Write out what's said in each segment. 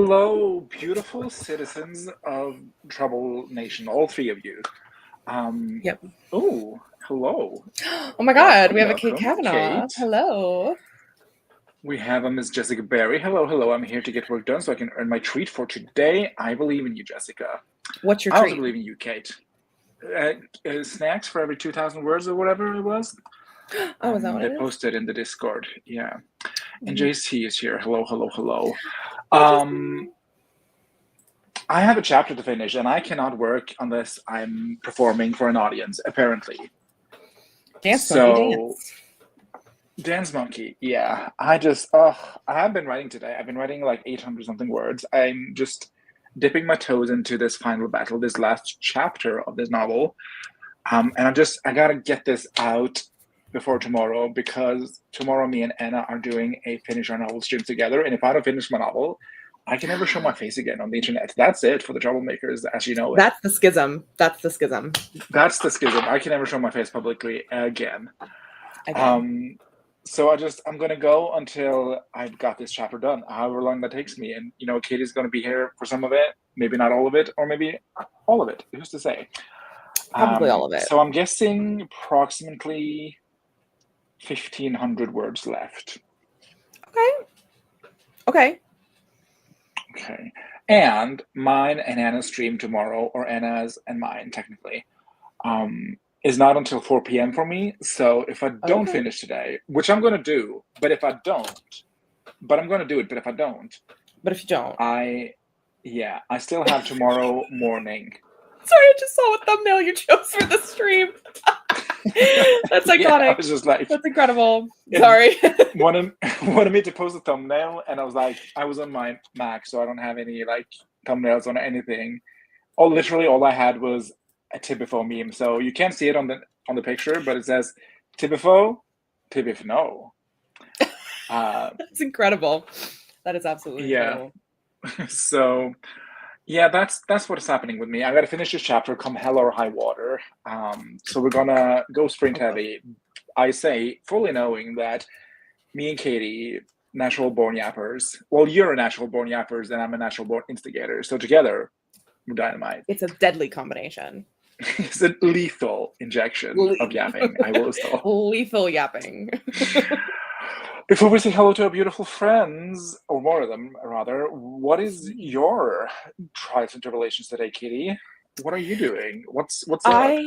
Hello, beautiful citizens of Trouble Nation, all three of you. Um, Yep. oh, hello. Oh my God, we Welcome, have a Kate welcome, Kavanaugh. Kate. Hello. We have a Miss Jessica Berry. Hello, hello. I'm here to get work done so I can earn my treat for today. I believe in you, Jessica. What's your I also treat? believe in you, Kate. Snacks for every 2,000 words or whatever it was. Oh, is that what They it is? posted in the Discord. Yeah. And Mhm. JC is here. Hello, hello, hello. Hi, Um, Jesse. I have a chapter to finish, and I cannot work unless I'm performing for an audience, apparently. Dance monkey So, dance. Dance Monkey, yeah. I have been writing today. I've been writing like 800 something words. I'm just dipping my toes into this final battle, this last chapter of this novel. And I gotta get this out before tomorrow because tomorrow me and Anna are doing a finish our novel stream together. And if I don't finish my novel, I can never show my face again on the internet. That's it for the Troublemakers, as you know it. That's the schism. That's the schism. That's the schism. I can never show my face publicly again. Again. So I'm gonna go until I've got this chapter done, however long that takes me. And Katie's gonna be here for some of it, maybe not all of it, or maybe all of it. Who's to say? Probably all of it. So I'm guessing approximately 1,500 words left. Okay. Okay. Okay. And mine and Anna's stream tomorrow, or Anna's and mine technically, is not until 4 p.m. for me. So if I don't Okay. finish today, which I'm gonna do, but if I don't, but I'm gonna do it, but if I don't, But if you don't. I still have tomorrow morning. Sorry, I just saw what thumbnail you chose for the stream. That's iconic. Yeah, I was just like, that's incredible. Sorry. wanted me to post a thumbnail, and I was like, I was on my Mac, so I don't have any like thumbnails on anything. Literally all I had was a Tibifo meme. So you can't see it on the picture, but it says Tibifo, Tibif no. That's incredible. That is absolutely incredible. So yeah, that's what's happening with me. I gotta finish this chapter come hell or high water. So we're gonna go sprint heavy. I say fully knowing that me and Katie, natural born yappers. Well, you're a natural born yappers, and I'm a natural born instigator. So together, we're dynamite. It's a deadly combination. It's a lethal injection of yapping. I will install. Lethal yapping. Before we say hello to our beautiful friends, or more of them, rather, what is your trials and tribulations today, Katie? What are you doing? What's up?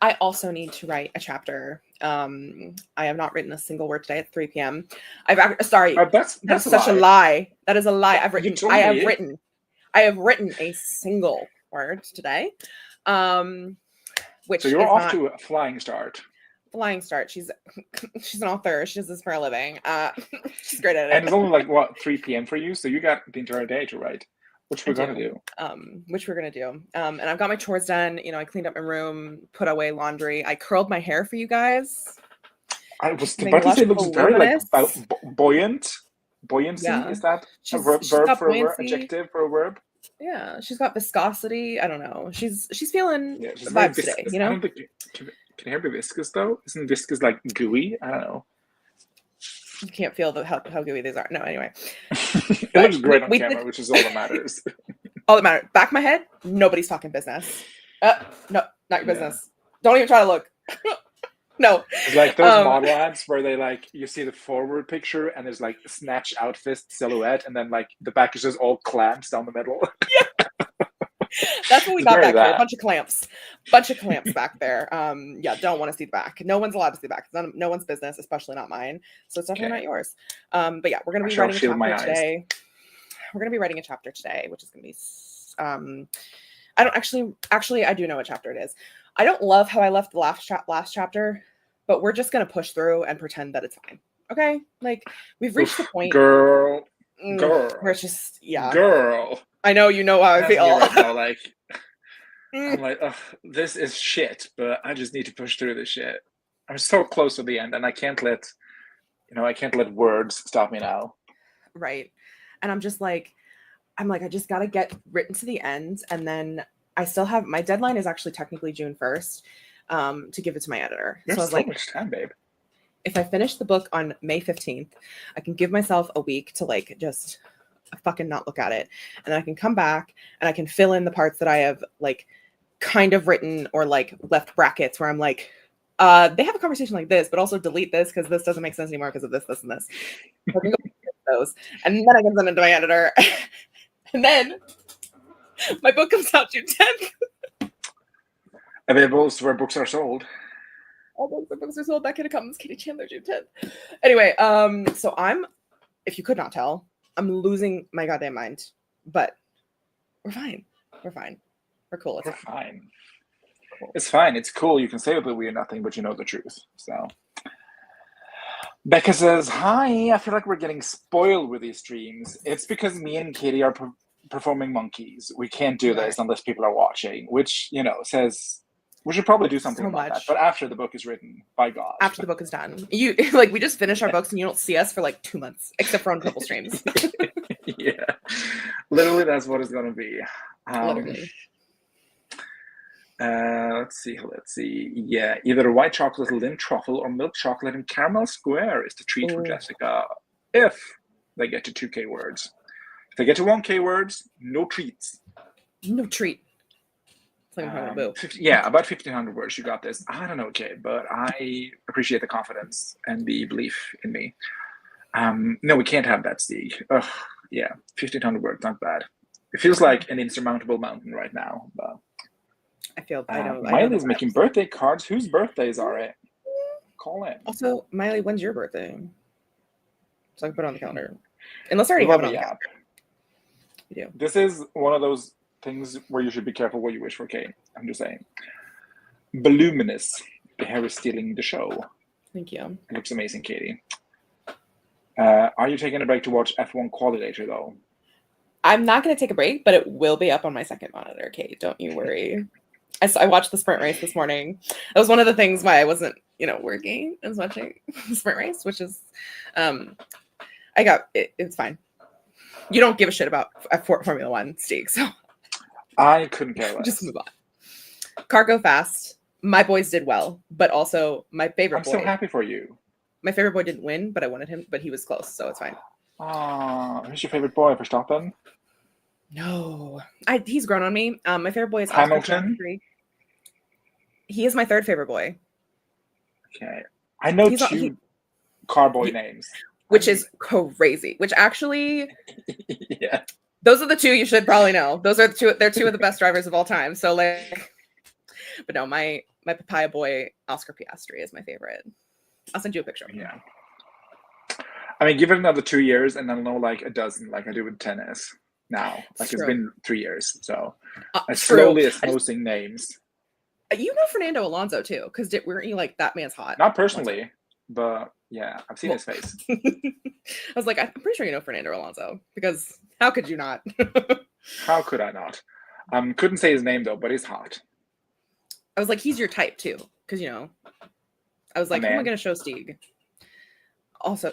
I also need to write a chapter. I have not written a single word today at 3 p.m. That's such a lie. That is a lie. I have written a single word today. Which so you're off to a flying start. Flying start. She's an author. She does this for a living. She's great at it. And it's only like what 3 p.m. for you, so you got the entire day to write, which we're gonna do. And I've got my chores done. I cleaned up my room, put away laundry. I curled my hair for you guys. I was about to say it looks very like buoyant. Buoyancy, yeah. is that a verb for a adjective for a verb? Yeah, she's got viscosity. I don't know. She's feeling she's vibes today. I don't think can hair be viscous though? Isn't viscous like gooey? I don't know. You can't feel how gooey these are. No, anyway. It looks great on camera, which is all that matters. All that matters. Back of my head, nobody's talking business. No, not your business. Don't even try to look. No. It's like those model ads where they like you see the forward picture and there's like a snatch outfit silhouette and then like the back is just all clamps down the middle. Yeah. That's what we got back here. A bunch of clamps back there. Don't want to see the back. No one's allowed to see the back. It's no one's business, especially not mine. So it's definitely not yours. But yeah, we're gonna be writing a chapter today. We're gonna be writing a chapter today, which is gonna be I don't actually I do know what chapter it is. I don't love how I left the last chapter, but we're just gonna push through and pretend that it's fine. Okay? Like we've reached the point. Girl. Where it's just Girl. I know you know how I feel. Right now, like I'm like, this is shit, but I just need to push through this shit. I'm so close to the end, and I can't let words stop me now. Right. And I'm like, I just gotta get written to the end, and then I still have my deadline is actually technically June 1st, to give it to my editor. So I was like, much time, babe. If I finish the book on May 15th, I can give myself a week to like just fucking not look at it. And then I can come back and I can fill in the parts that I have like kind of written or like left brackets where I'm like, they have a conversation like this, but also delete this because this doesn't make sense anymore because of this, this, and this. So I can go those, and then I can send it to my editor. And then my book comes out June 10th. Available where books are sold. All the books are sold. That Kid Comes, Katie Chandler, June 10th. Anyway, so I'm, if you could not tell, I'm losing my goddamn mind. But we're fine. We're fine. We're cool. We're fine. Cool. It's fine. It's cool. You can say that we are nothing, but you know the truth. So Becca says, hi, I feel like we're getting spoiled with these streams. It's because me and Katie are performing monkeys. We can't do this unless people are watching, which, you know, says we should probably do something about that. But after the book is written, by God. After the book is done. You like we just finish our books and you don't see us for like 2 months, except for on couple streams. Yeah. Literally, that's what it's gonna be. Literally. Let's see. Yeah, either white chocolate Lindt truffle or milk chocolate and caramel square is the treat for Jessica if they get to 2K words. If they get to 1K words, no treats. No treat. It's like about 1,500 words. You got this. I don't know, Kate, but I appreciate the confidence and the belief in me. No, we can't have that, Steve. Ugh, yeah, 1,500 words, not bad. It feels like an insurmountable mountain right now, but I feel I know. Miley's making birthday cards. Whose birthdays are it? Call in. Also, Miley, when's your birthday? So I can put it on the calendar. Unless I already have it on the calendar. You do. This is one of those things where you should be careful what you wish for, Kate. I'm just saying. Voluminous. The hair is stealing the show. Thank you. It looks amazing, Katie. Are you taking a break to watch F1 Qualidator, though? I'm not going to take a break, but it will be up on my second monitor, Kate. Don't you worry. I watched the sprint race this morning. That was one of the things why I wasn't, working. I was watching the sprint race, which is, I got it. It's fine. You don't give a shit about Formula One, Steve. So I couldn't care less. Just move on. Car go fast. My boys did well, but also my favorite boy. I'm so happy for you. My favorite boy didn't win, but I wanted him. But he was close, so it's fine. Who's your favorite boy? Verstappen? No, he's grown on me. My favorite boy is Hamilton. He is my third favorite boy. Okay, I know two car boy names, which is crazy. Which actually, yeah, those are the two you should probably know. Those are the two. They're two of the best drivers of all time. So like, but no, my papaya boy Oscar Piastri is my favorite. I'll send you a picture of him. Yeah. I mean, give it another 2 years, and I'll know like a dozen, like I do with tennis now. Like it's been 3 years, so I slowly exposing names. You know Fernando Alonso too, because weren't you like that man's hot? Not personally, but yeah, I've seen his face. I was like, I'm pretty sure you know Fernando Alonso, because how could you not? How could I not? Couldn't say his name though, but he's hot. I was like, he's your type too, because I was like, who am I going to show Stieg? Also,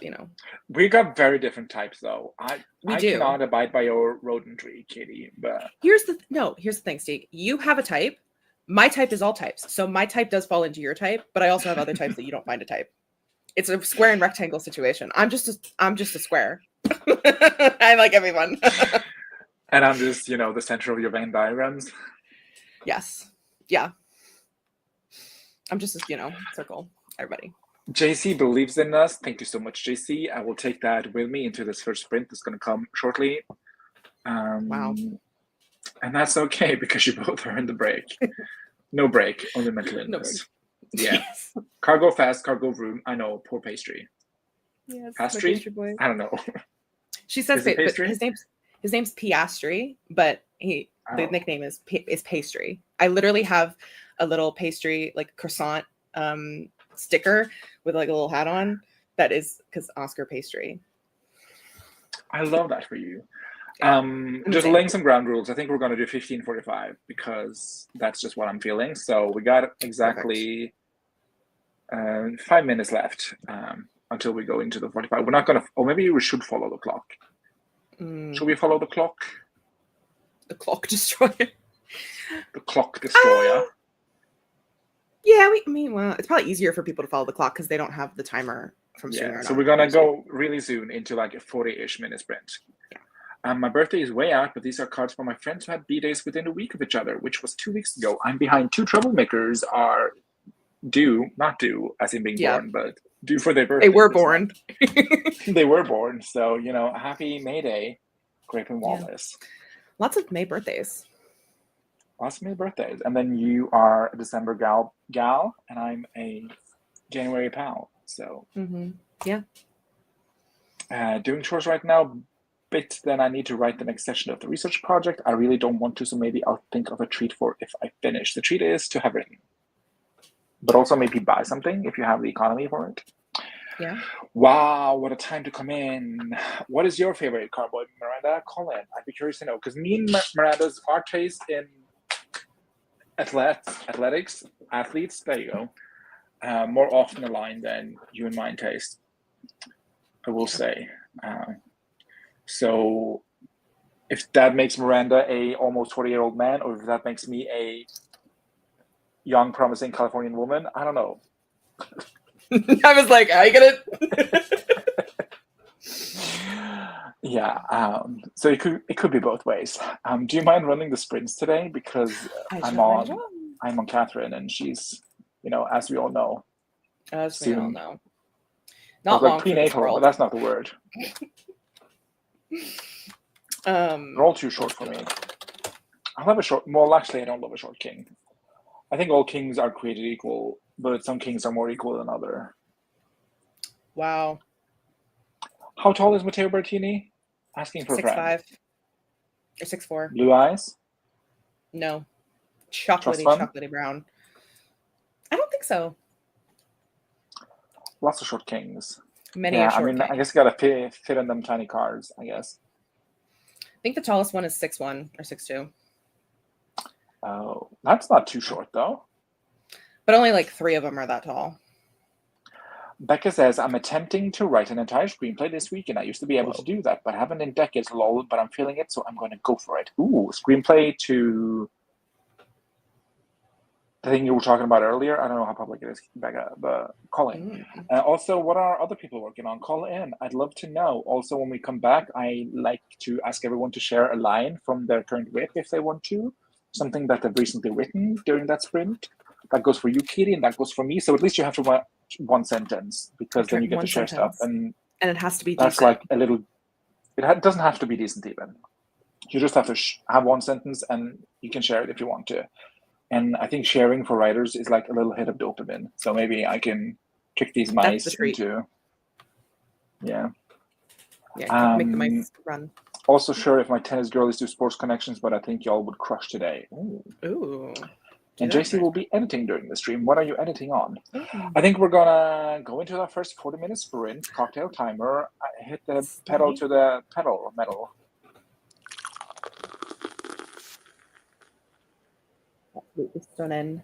we got very different types though. I do. Cannot abide by your rodentry, Katie. But here's the thing, Stieg. You have a type. My type is all types, so my type does fall into your type. But I also have other types that you don't find a type. It's a square and rectangle situation. I'm just a square. I like everyone. And I'm just the center of your Venn diagrams. Yes. Yeah. I'm just a circle. Everybody. JC believes in us. Thank you so much, JC. I will take that with me into this first sprint that's going to come shortly. Wow. And that's okay because you both earned the break. No break, only mental illness. No yeah. Yes. Cargo fast, cargo room. I know, poor pastry. Yes, pastry boy. I don't know. She says but his name's Piastri, but the nickname is pastry. I literally have a little pastry, like croissant sticker with like a little hat on that is because Oscar Pastry. I love that for you. Just laying some ground rules. I think we're going to do 15:45 because that's just what I'm feeling. So we got exactly 5 minutes left until we go into the 45. We're not going to, or maybe we should follow the clock. Should we follow the clock? The clock destroyer. The clock destroyer. Yeah, it's probably easier for people to follow the clock because they don't have the timer from streaming. So we're gonna go really soon into like a 40-ish minute sprint. My birthday is way out, but these are cards for my friends who had B-days within a week of each other, which was 2 weeks ago. I'm behind. 2 troublemakers are due, not due as in being Yeah. born, but due for their birthday. They were born. They were born. So, happy May Day, Grape and Wallace. Yeah. Lots of May birthdays. Lots of May birthdays. And then you are a December gal, and I'm a January pal. So, yeah. Doing chores right now. Bit then I need to write the next session of the research project. I really don't want to, so maybe I'll think of a treat for if I finish. The treat is to have written, but also maybe buy something if you have the economy for it. Yeah. Wow, what a time to come in. What is your favorite cardboard, Miranda? Call in. I'd be curious to know, because me and Miranda's art taste in athletes, there you go, more often aligned than you and mine taste, I will say. So if that makes Miranda a almost 40-year-old man, or if that makes me a young, promising Californian woman, I don't know. I was like, I get it. Yeah. So it could be both ways. Do you mind running the sprints today? Because I'm on Catherine, and she's, as we all know. As we all know. Not long prenatal, but that's not the word. They're all too short for me. I love a short. Well, actually, I don't love a short king. I think all kings are created equal, but some kings are more equal than other. Wow. How tall is Matteo Bertini? Asking for a friend. 6'5" or 6'4". Blue eyes? No. Chocolatey brown. I don't think so. Lots of short kings. Many a short king. I guess you gotta fit in them tiny cards, I guess. I think the tallest one is 6'1" or 6'2". Oh, that's not too short though. But only like 3 of them are that tall. Becca says, I'm attempting to write an entire screenplay this week, and I used to be able to do that, but I haven't in decades, lol, but I'm feeling it, so I'm going to go for it. Ooh, screenplay to the thing you were talking about earlier. I don't know how public it is, Becca, but call in. Also, what are other people working on? Call in. I'd love to know. Also, when we come back, I like to ask everyone to share a line from their current WIP if they want to, something that they've recently written during that sprint. That goes for you, Katie, and that goes for me. So at least you have to write one sentence, because then you get to share stuff. And it has to be that's decent. like a little, it doesn't have to be decent even. You just have to have one sentence, and you can share it if you want to. And I think sharing for writers is like a little hit of dopamine. So maybe I can trick these mice into, Yeah, make the mice run. Also sure if my tennis girlies do sports connections, but I think y'all would crush today. Ooh. And JC will be editing during the stream. What are you editing on? I think we're gonna go into the first 40-minute sprint, cocktail timer. I hit the pedal to the metal. Absolutely stunning.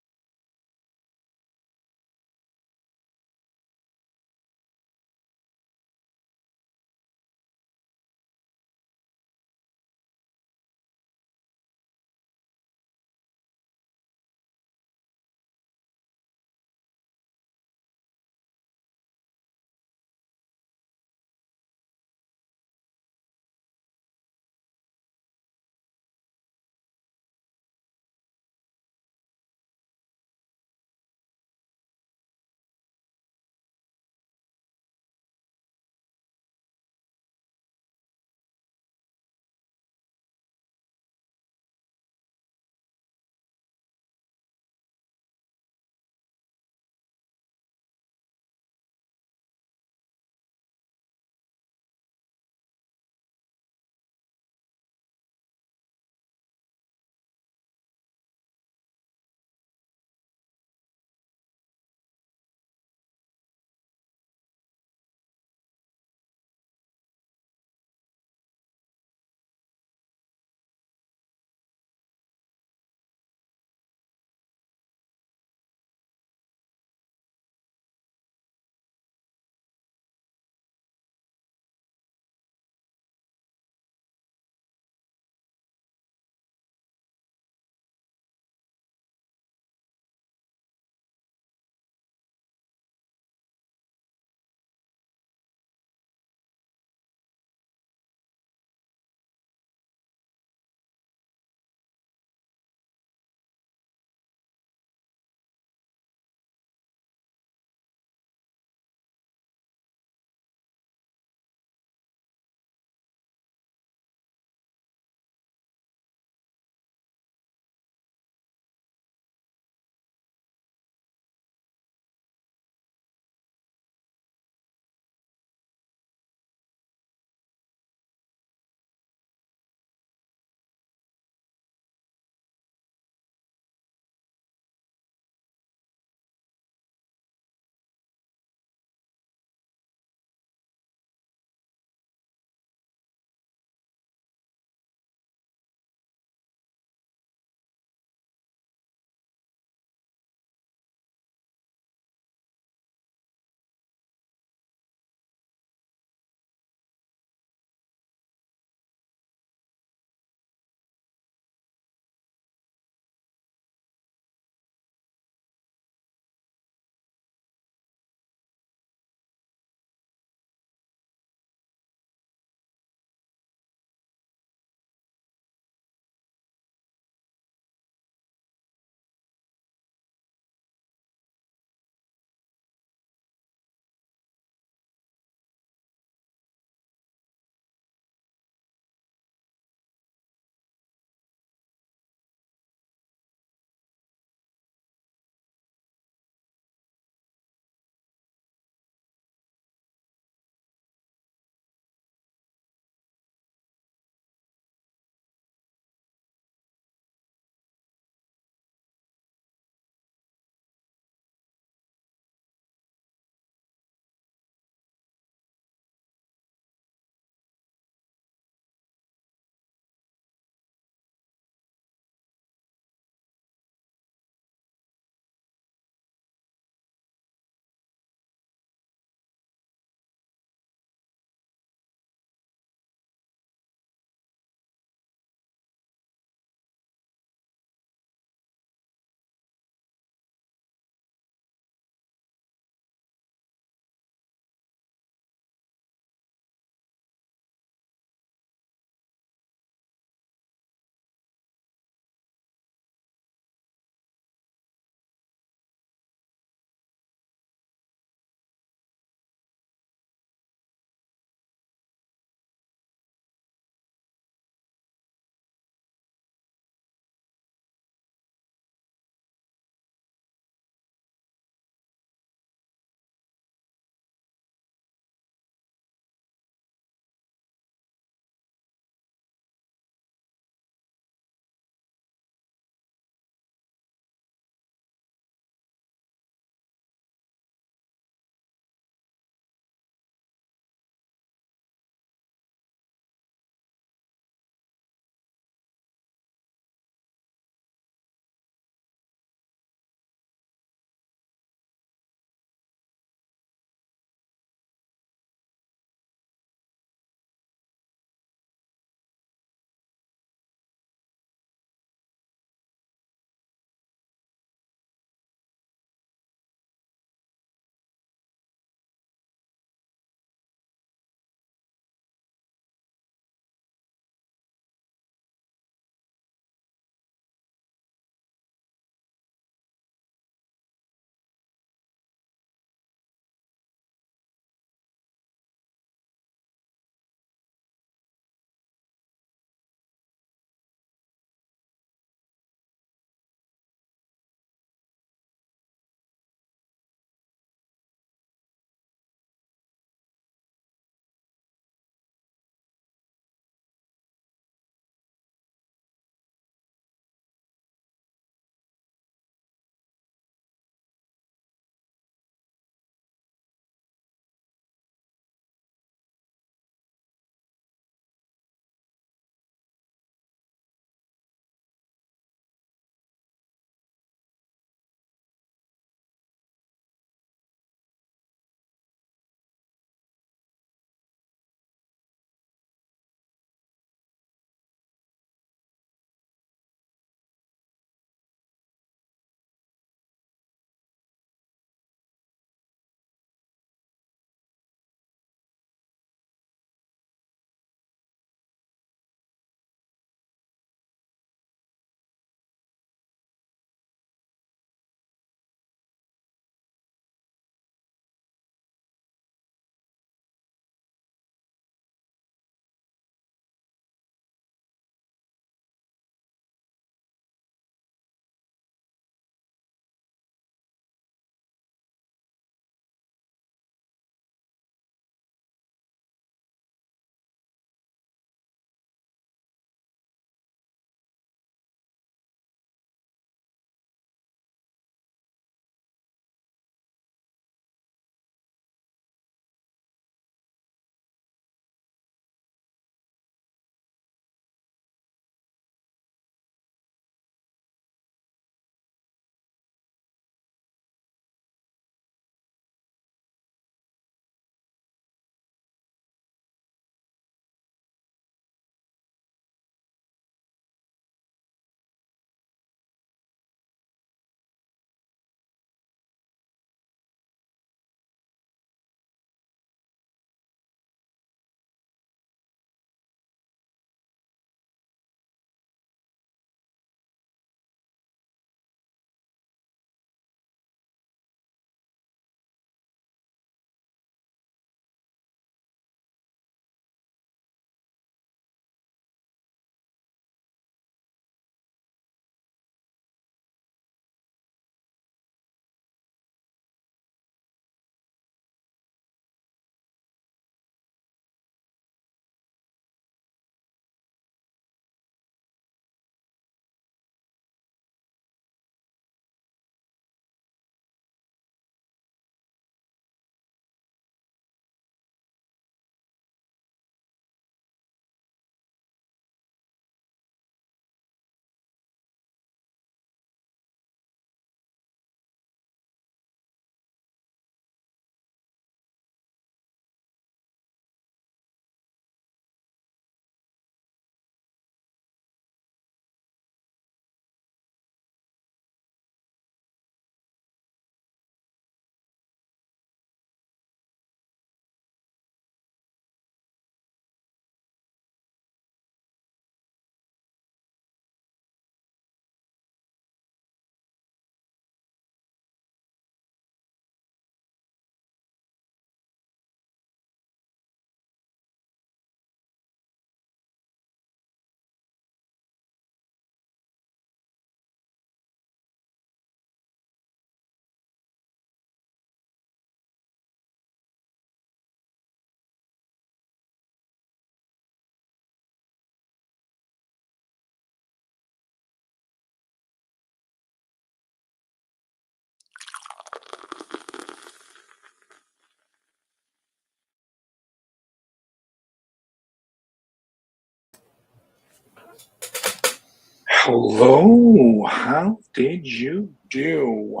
Hello, how did you do?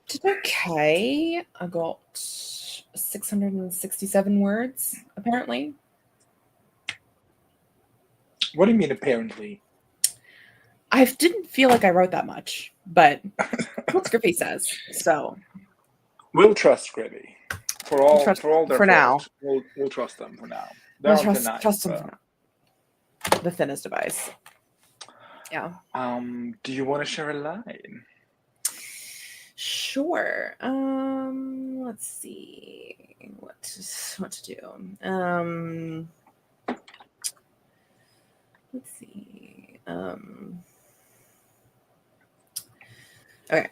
Did okay. I got 667 words, apparently. What do you mean, apparently? I didn't feel like I wrote that much, but what Scrippy says. So we'll trust Scrippy for all their for now. We'll trust them for now. They're trust them for now. The thinnest device. Yeah. Do you want to share a line? Sure. Let's see what to do. Let's see. Okay.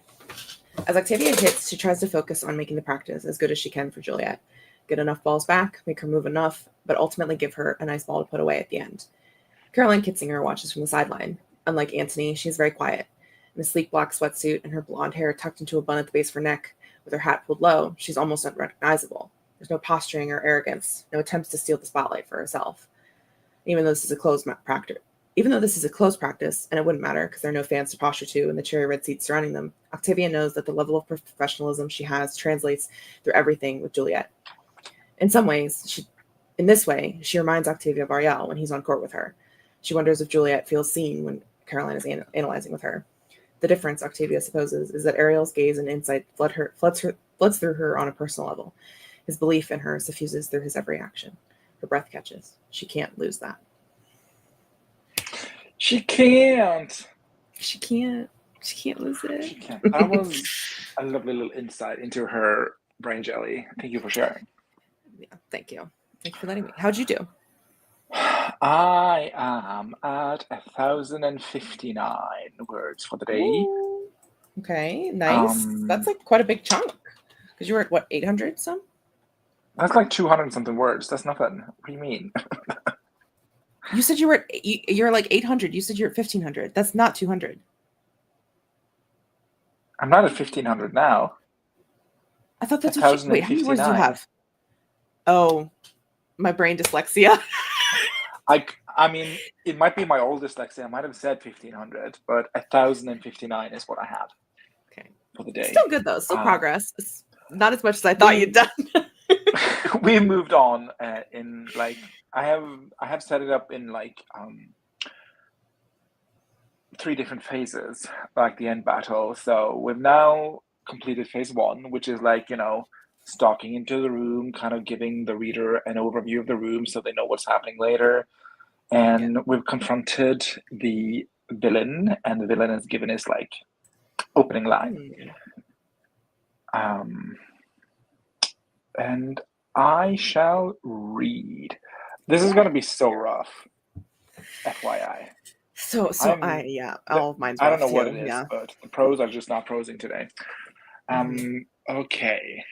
As Octavia hits, she tries to focus on making the practice as good as she can for Juliet. Get enough balls back, make her move enough, but ultimately give her a nice ball to put away at the end. Caroline Kitzinger watches from the sideline. Unlike Antony, she's very quiet. In a sleek black sweatsuit and her blonde hair tucked into a bun at the base of her neck, with her hat pulled low, she's almost unrecognizable. There's no posturing or arrogance, no attempts to steal the spotlight for herself. Even though this is a closed practice, and it wouldn't matter because there are no fans to posture to and the cherry red seats surrounding them, Octavia knows that the level of professionalism she has translates through everything with Juliet. In some ways, in this way, she reminds Octavia of Ariel when he's on court with her. She wonders if Juliet feels seen when Caroline is analyzing with her. The difference, Octavia supposes, is that Ariel's gaze and insight floods through her on a personal level. His belief in her suffuses through his every action. Her breath catches. She can't lose that. She can't. She can't lose it. She can't. That was a lovely little insight into her brain jelly. Thank you for sharing. Yeah, thank you. Thank you for letting me. How'd you do? I am at 1,059 words for the day. Ooh. Okay, nice. That's like quite a big chunk. Because you were at what, 800 some? That's like 200 something words. That's nothing. What do you mean? You said you're like 800. You said you're at 1,500. That's not 200. I'm not at 1,500 now. I thought that's what you... Wait, how many words do you have? Oh, my brain dyslexia. I mean, it might be my old dyslexia. I might have said 1,500, but 1,059 is what I have. Okay. For the day. Still good though. Still progress. It's not as much as I thought you'd done. We moved on in like I have set it up in like 3 different phases, like the end battle. So we've now completed phase 1, which is like, stalking into the room, kind of giving the reader an overview of the room so they know what's happening later. And we've confronted the villain, and the villain has given his like opening line. And I shall read. This is going to be so rough, FYI. Mine's I don't know too. what it is, but the pros are just not prosing today. Okay.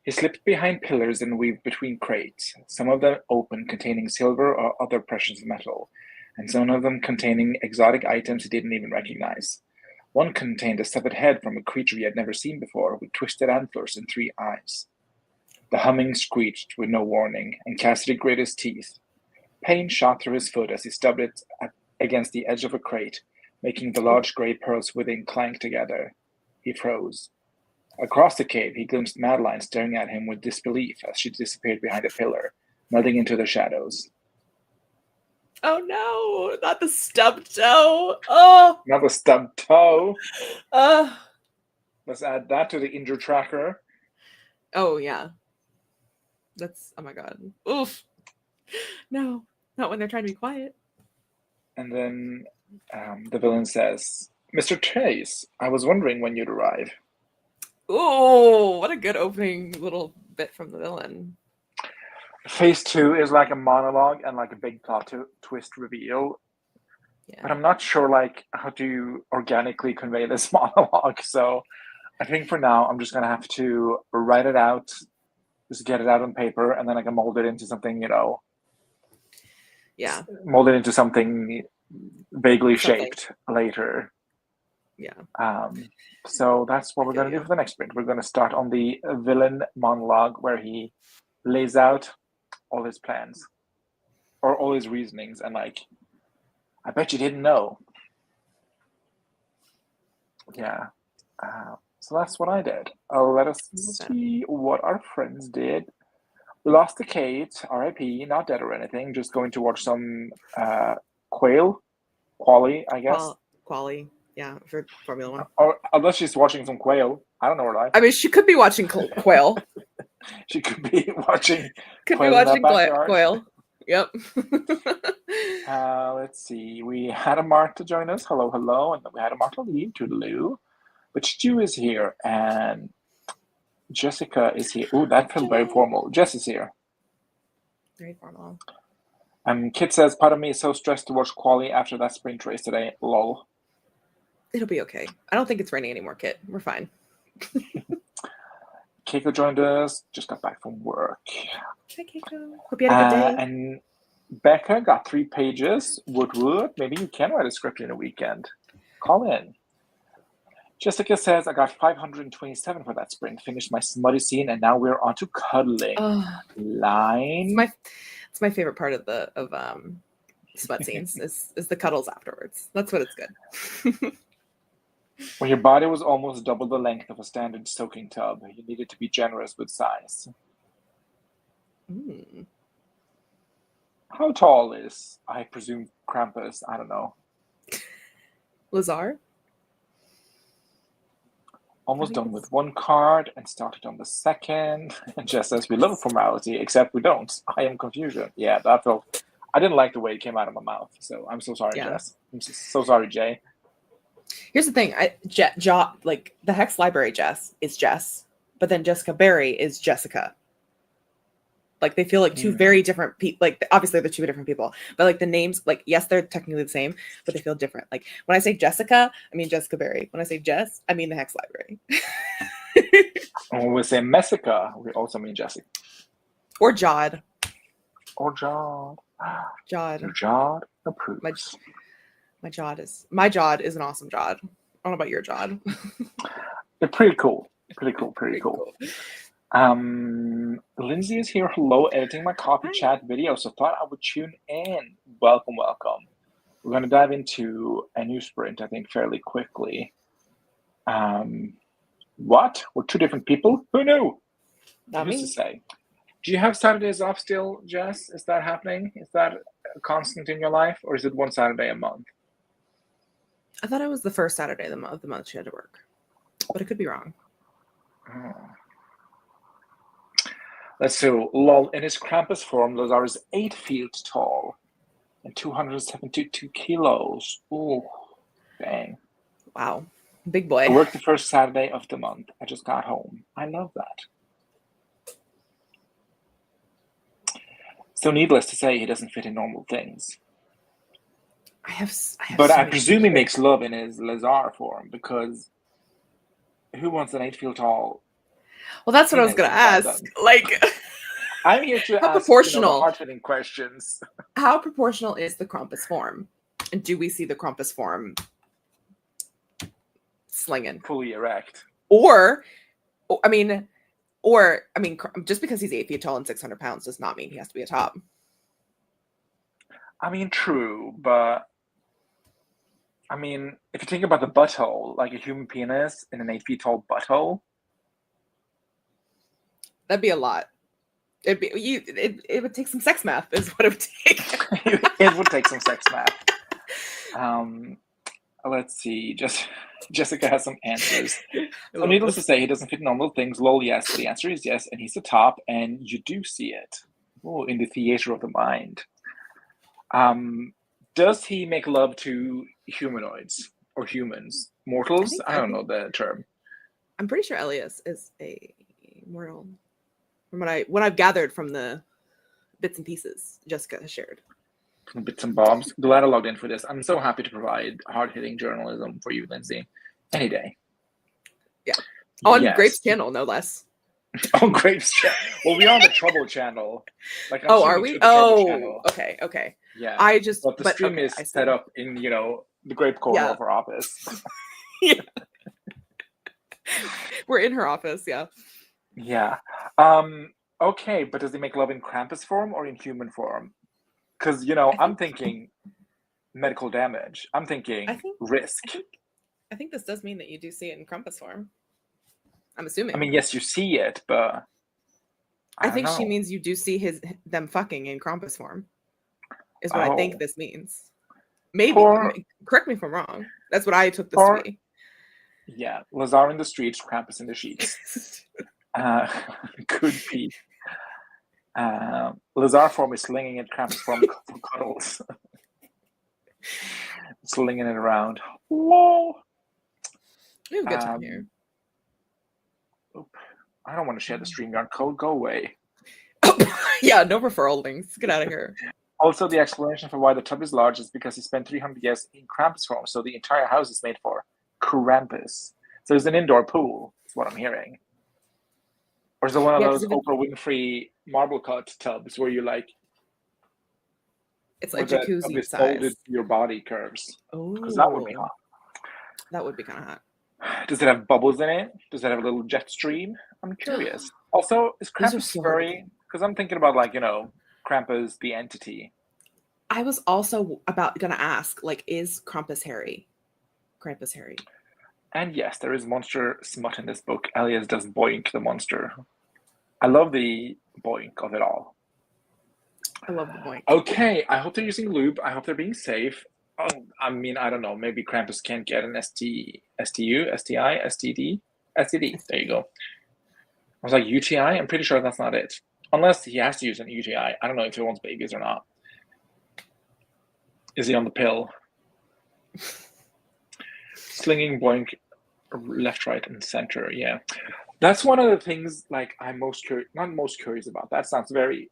He slipped behind pillars and weaved between crates, some of them open containing silver or other precious metal, and some of them containing exotic items he didn't even recognize. One contained a severed head from a creature he had never seen before, with twisted antlers and 3 eyes. The humming screeched with no warning, and Cassidy grit his teeth. Pain shot through his foot as he stubbed it against the edge of a crate, making the large gray pearls within clank together. He froze. Across the cave, he glimpsed Madeline staring at him with disbelief as she disappeared behind a pillar, melting into the shadows. Oh no, not the stubbed toe. Oh, not the stubbed toe. Let's add that to the injured tracker. Oh yeah. That's, oh my god. Oof. No, not when they're trying to be quiet. And then the villain says, Mr. Chase, I was wondering when you'd arrive. Oh, what a good opening little bit from the villain. Phase 2 is like a monologue and like a big plot twist reveal. Yeah. But I'm not sure like how to organically convey this monologue. So I think for now, I'm just going to have to write it out, just get it out on paper, and then I can mold it into something, mold it into something vaguely shaped later. Yeah. So that's what we're going to do for the next sprint. We're going to start on the villain monologue where he lays out all his plans or all his reasonings and like I bet you didn't know. Yeah. So that's what I did. Let us see what our friends did. We lost to Kate, RIP, not dead or anything, just going to watch some quali, I guess. Quali, yeah, for Formula One. Or unless she's watching some quail. I don't know her life. I mean, she could be watching quail. She could be watching quail. Yep. Let's see. We had a Mark to join us. Hello, hello. And then we had a Mark to leave. Toodaloo. But Stu is here and Jessica is here. Ooh, that felt very formal. Jess is here. Very formal. Kit says, part of me is so stressed to watch quali after that sprint race today. Lol. It'll be okay. I don't think it's raining anymore, Kit. We're fine. Keiko joined us. Just got back from work. Hi, Keiko. Hope you had a good day. And Becca got 3 pages. Wood. Maybe you can write a script in a weekend. Call in. Jessica says, I got 527 for that sprint. Finished my smutty scene, and now we're on to cuddling. Line. It's my favorite part of smut scenes is the cuddles afterwards. That's what it's good. When your body was almost double the length of a standard soaking tub, you needed to be generous with size. How tall is, I presume, Krampus? I don't know. Lazar? Almost done with 1 card and started on the 2nd. And Jess says, we love a formality, except we don't. I am confusion. Yeah, that felt... I didn't like the way it came out of my mouth. So I'm so sorry, Jess. I'm so sorry, Jay. Here's the thing. Like, the Hex Library Jess is Jess, but then Jessica Barry is Jessica. Like, they feel like 2 very different people. Like, obviously they're 2 different people, but like the names, like, yes, they're technically the same, but they feel different. Like, when I say Jessica, I mean Jessica Barry. When I say Jess, I mean the Hex Library. And when we say Messica, we also mean Jessie. Or Jod. Jod. Your Jod approves. My Jod is an awesome Jod. I don't know about your Jod. They're pretty cool. Pretty cool. Lindsay is here. Hello, editing my coffee chat video. So thought I would tune in. Welcome. We're going to dive into a new sprint, I think, fairly quickly. What? We're 2 different people? Who knew? Not me. To say. Do you have Saturdays off still, Jess? Is that happening? Is that a constant in your life, or is it 1 Saturday a month? I thought it was the first Saturday of the month she had to work, but I could be wrong. Let's see. Lol. In his Krampus form, Lazar is 8 feet tall and 272 kilos. Ooh, dang. Wow. Big boy. I worked the first Saturday of the month. I just got home. I love that. So needless to say, he doesn't fit in normal things. But I presume he makes love in his Lazar form, because who wants an 8 feet tall? Well, that's what I was going to ask. Like, I'm here to ask hard-hitting questions. How proportional is the Krampus form? And do we see the Krampus form slinging? Fully erect. Or just because he's 8 feet tall and 600 pounds does not mean he has to be a top. I mean, true, but I mean, if you think about the butthole, like a human penis in an 8 feet tall butthole, that'd be a lot. It would take some sex math, is what it would take. It would take some sex math. Let's see. Jessica has some answers. So needless to say, he doesn't fit normal things. Lol, yes. The answer is yes, and he's the top, and you do see it. Oh, in the theater of the mind. Does he make love to humanoids or humans? Mortals? I don't know the term. I'm pretty sure Elias is a mortal. From what I've gathered from the bits and pieces Jessica has shared. Bits and bobs. Glad I logged in for this. I'm so happy to provide hard-hitting journalism for you, Lindsay. Any day. Yeah. On Grape's channel, no less. On Grape's channel. Well, we're on the Trouble channel. Like, are we? Oh, okay. Yeah. But the stream is set up in, the Grape corner of our office. Yeah. We're in her office, yeah. Yeah. Okay, but does he make love in Krampus form or in human form? Because, I'm thinking medical damage. I'm thinking risk. I think this does mean that you do see it in Krampus form. I'm assuming. I mean, yes, you see it, but I think don't she know. means you do see them fucking in Krampus form. Is what I think this means. Maybe. Correct me if I'm wrong. That's what I took this to be. Yeah, Lazar in the streets, Krampus in the sheets. Could be. Lazar form is slinging it, Krampus form for cuddles. Slinging it around. Whoa! We have a good time here. I don't want to share the StreamYard code. Go away. Yeah, no referral links. Get out of here. Also, the explanation for why the tub is large is because he spent 300 years in Krampus form, so the entire house is made for Krampus. So it's an indoor pool, is what I'm hearing. Or is it one of those Oprah Winfrey marble cut tubs where you like... It's like jacuzzi size. Your body curves. Oh. Because that would be hot. That would be kind of hot. Does it have bubbles in it? Does it have a little jet stream? I'm curious. Also, is Krampus furry? Because I'm thinking about, like, you know, Krampus, the entity. I was also gonna ask, like, is Krampus hairy? Krampus hairy. And yes, there is monster smut in this book. Elias does boink the monster. I love the boink of it all. I love the boink. Okay, I hope they're using lube. I hope they're being safe. I mean, I don't know. Maybe Krampus can't get an STU, STI, STD. There you go. I was like, UTI? I'm pretty sure that's not it. Unless he has to use an UTI. I don't know if he wants babies or not. Is he on the pill? Slinging boink left, right, and center. Yeah. That's one of the things, like, I'm not most curious about. That sounds very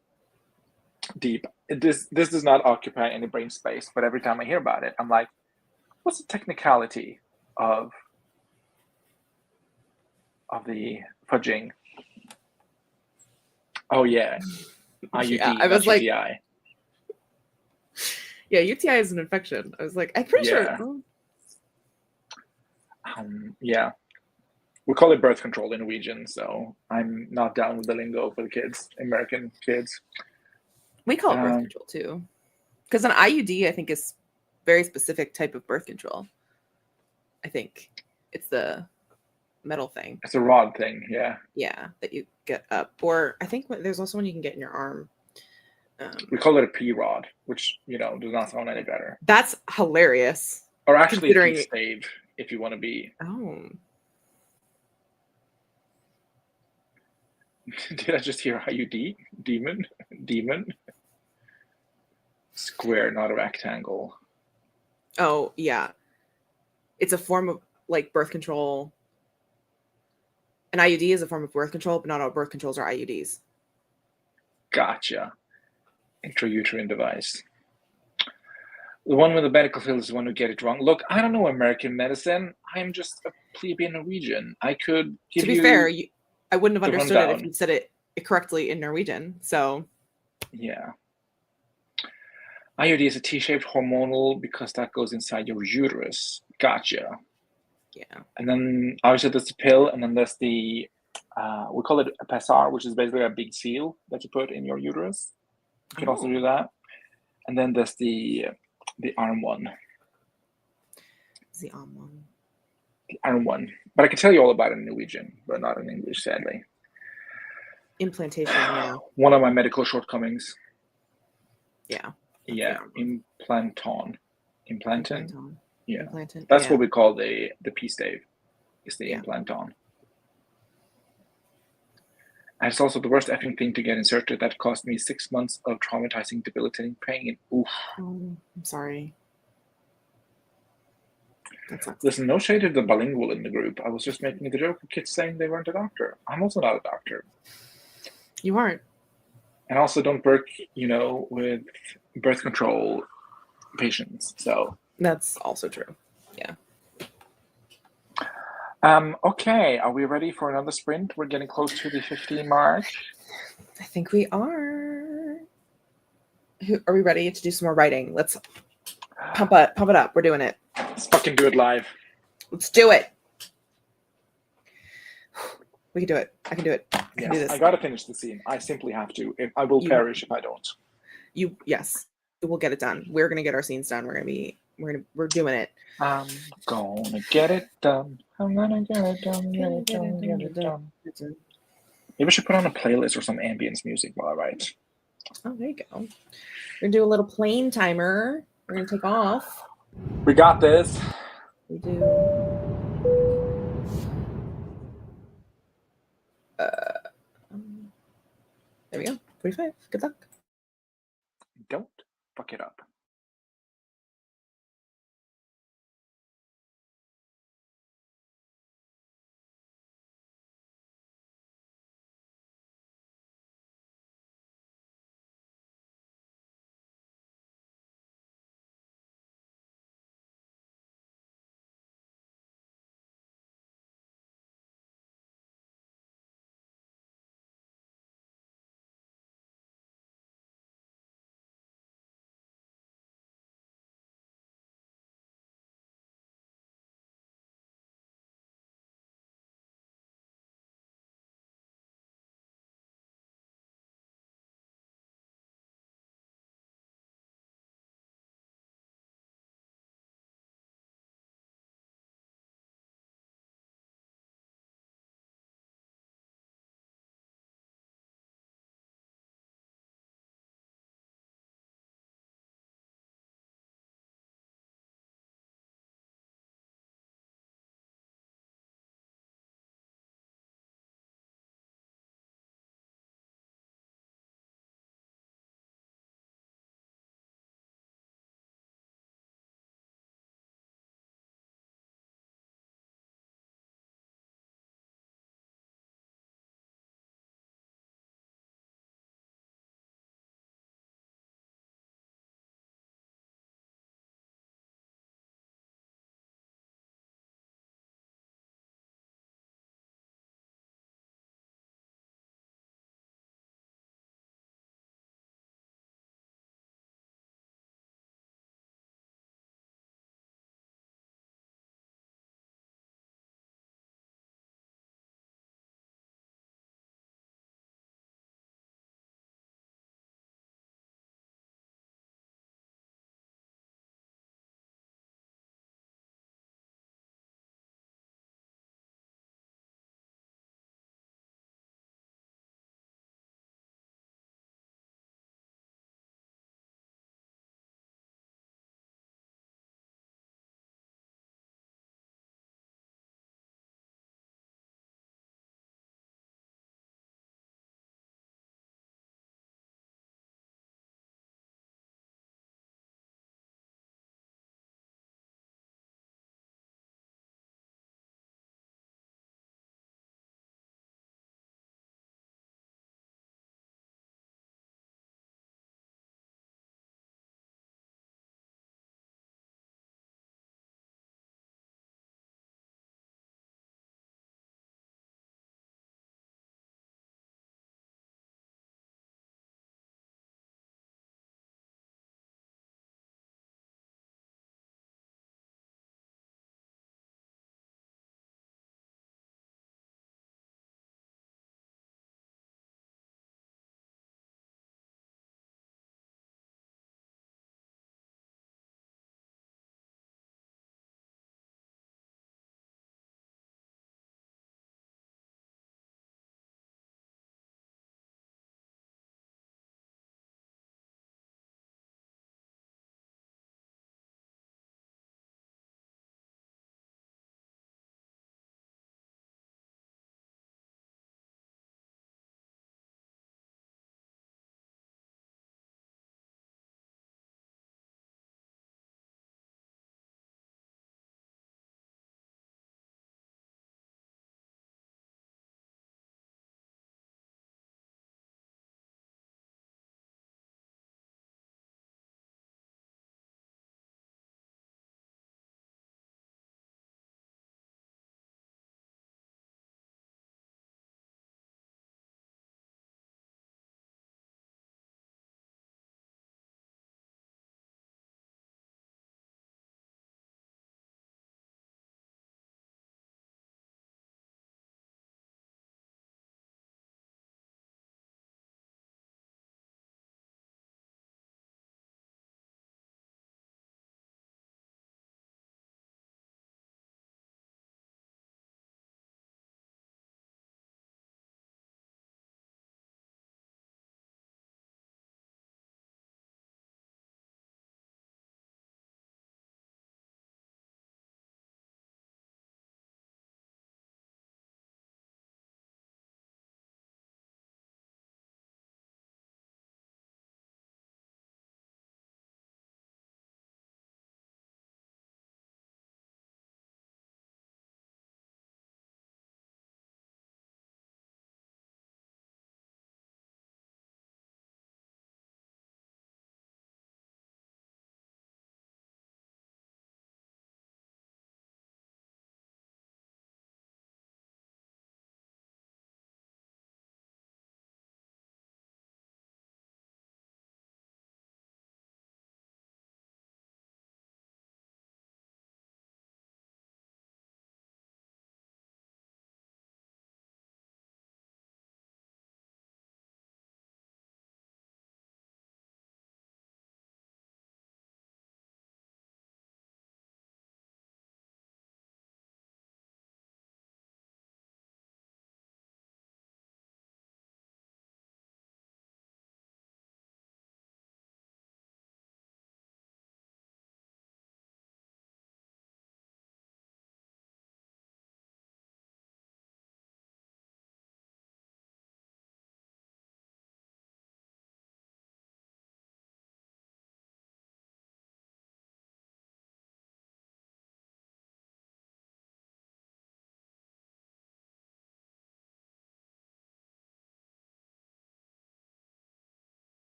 deep. This does not occupy any brain space, but every time I hear about it, I'm like, what's the technicality of the fudging? Oh yeah, IUD. Yeah, I was like, UTI. Yeah, UTI is an infection. I was like, I'm pretty sure. Yeah, we call it birth control in Norwegian, so I'm not down with the lingo for the kids, American kids. We call it birth control too, because an IUD I think is very specific type of birth control. I think it's the metal thing. It's a rod thing, yeah. Yeah, that you get up, or I think there's also one you can get in your arm. We call it a P rod, which does not sound any better. That's hilarious. Or actually, a P stave, if you want to be. Oh. Did I just hear IUD? Demon? Square, not a rectangle. Oh, yeah. It's a form of, like, birth control. An IUD is a form of birth control, but not all birth controls are IUDs. Gotcha. Intrauterine device. The one with the medical field is the one who get it wrong. Look, I don't know American medicine. I'm just a plebeian Norwegian. I could give you... To be fair, I wouldn't have understood it if you said it correctly in Norwegian. So... Yeah. IUD is a T-shaped hormonal because that goes inside your uterus. Gotcha. Yeah. And then obviously there's the pill, and then there's the we call it a pessar, which is basically a big seal that you put in your uterus. You can also do that. And then there's the arm one. The arm one. The arm one. But I can tell you all about it in Norwegian, but not in English, sadly. Implantation, yeah. One of my medical shortcomings. Yeah. Yeah, implanton. Implanton? Yeah. Implanton. That's what we call the P-stave, is the implanton. And it's also the worst effing thing to get inserted. That cost me 6 months of traumatizing, debilitating pain. Oof. Oh, I'm sorry. Listen, no shade of the bilingual in the group. I was just making the joke of kids saying they weren't a doctor. I'm also not a doctor. You aren't. And also don't work, with birth control patients. So that's also true. Yeah. Okay, are we ready for another sprint? We're getting close to the 15 mark. I think we are. Are we ready to do some more writing? Let's pump it up. We're doing it. Let's fucking do it live. Let's do it. We can do it. I can do it. I can do this. I gotta finish the scene. I simply have to. I will perish if I don't. Yes. we'll get it done. We're gonna get our scenes done. We're doing it. I'm gonna get it done. I'm gonna get it done. Maybe I should put on a playlist or some ambience music while I write. Oh, there you go. We're gonna do a little plane timer. We're gonna take off. We got this. We do. There we go. 45. Good luck. Don't fuck it up.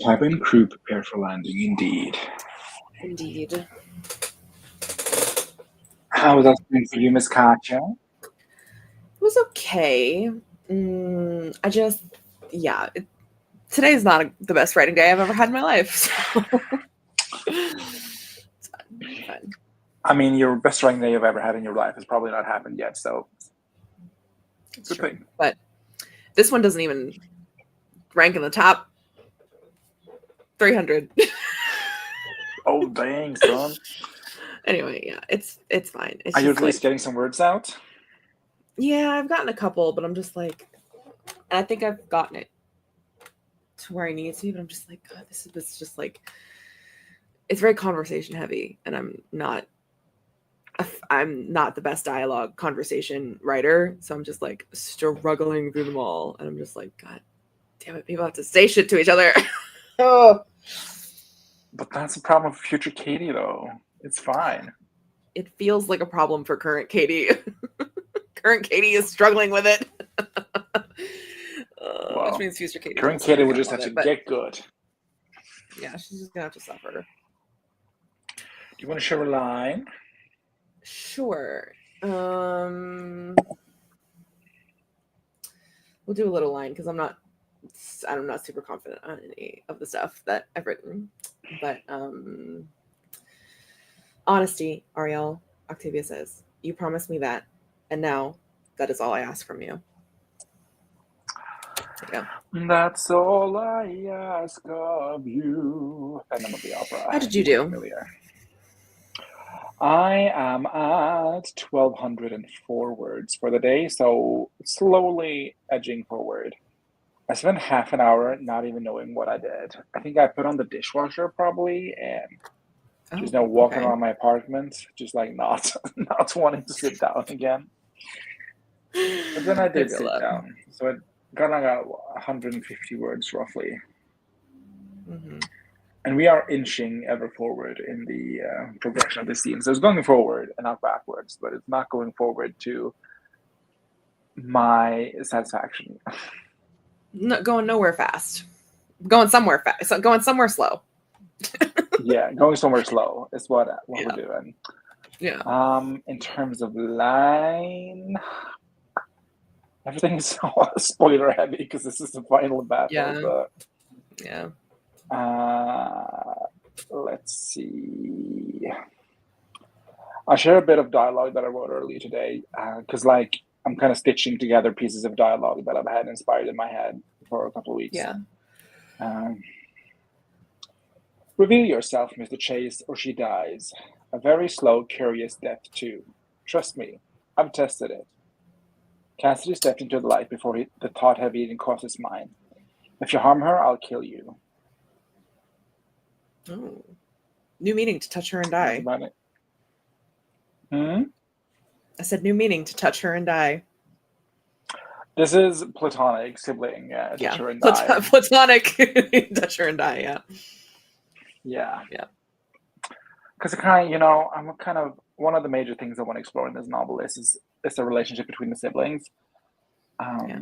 Cabin crew prepare for landing, indeed. Indeed. How was that been for you, Miss Katya? It was okay. Today's not the best writing day I've ever had in my life. So. It's fine. I mean, your best writing day you've ever had in your life has probably not happened yet, so It's good true. thing. But this one doesn't even rank in the top 300. Oh, dang, son. Anyway, yeah, it's fine. It's Are you just at least getting some words out? Yeah, I've gotten a couple, but I'm just like, I think I've gotten it to where I need to, but I'm just like, God, this is just like, it's very conversation heavy, and I'm not the best dialogue conversation writer, so I'm just like struggling through them all, and I'm just like, God damn it, people have to say shit to each other. Oh. But that's a problem for future Katie, though. It's fine. It feels like a problem for current Katie. Current Katie is struggling with it. Which means future Katie. Current Katie will just have to get good. Yeah, she's just gonna have to suffer. Do you want to share a line? Sure. We'll do a little line because I'm not super confident on any of the stuff that I've written. But honesty, Ariel, Octavia says, you promised me that, and now that is all I ask from you. Yeah. That's all I ask of you. Phantom of the Opera. How did you do? Familiar. I am at 1,204 words for the day, so slowly edging forward. I spent half an hour not even knowing what I did. I think I put on the dishwasher probably, and just now walking around my apartment, just like not wanting to sit down again. But then I did sit down, so it got like 150 words roughly. Mm-hmm. And we are inching ever forward in the progression of the scene. So it's going forward and not backwards, but it's not going forward to my satisfaction. Going nowhere fast. Going somewhere fast. So going somewhere slow. Yeah, going somewhere slow is what we're doing. Yeah. In terms of line, everything is spoiler heavy because this is the final battle. Yeah. Let's see. I'll share a bit of dialogue that I wrote earlier today because I'm kind of stitching together pieces of dialogue that I've had inspired in my head for a couple of weeks. Yeah. Reveal yourself, Mr. Chase, or she dies. A very slow, curious death, too. Trust me, I've tested it. Cassidy stepped into the light before the thought had even crossed his mind. If you harm her, I'll kill you. Oh. New meaning to touch her and die. That's about it. I said new meaning to touch her and die. This is platonic sibling touch her and die. Platonic touch her and die, Yeah. Because I'm kind of one of the major things I want to explore in this novel is the relationship between the siblings.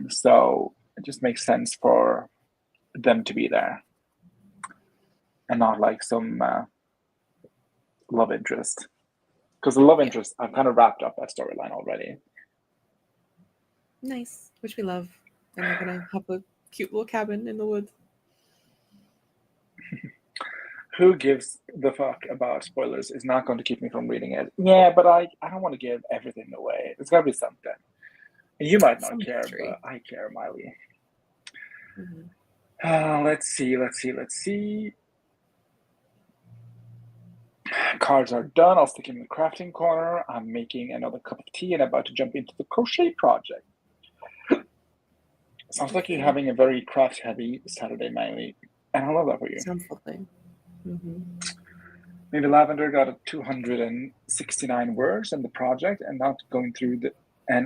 So it just makes sense for them to be there and not like some love interest. Because the love interest, I've kind of wrapped up that storyline already. Nice, which we love. And they're going to have a cute little cabin in the woods. Who gives the fuck about spoilers is not going to keep me from reading it. Yeah, but I don't want to give everything away. There's got to be something. And you might not care, but I care, Miley. Mm-hmm. Let's see. Cards are done. I'll stick in the crafting corner. I'm making another cup of tea and about to jump into the crochet project. Sounds like you're having a very craft-heavy Saturday, Miley. And I love that for you. Sounds lovely. Mm-hmm. Maybe Lavender got 269 words in the project and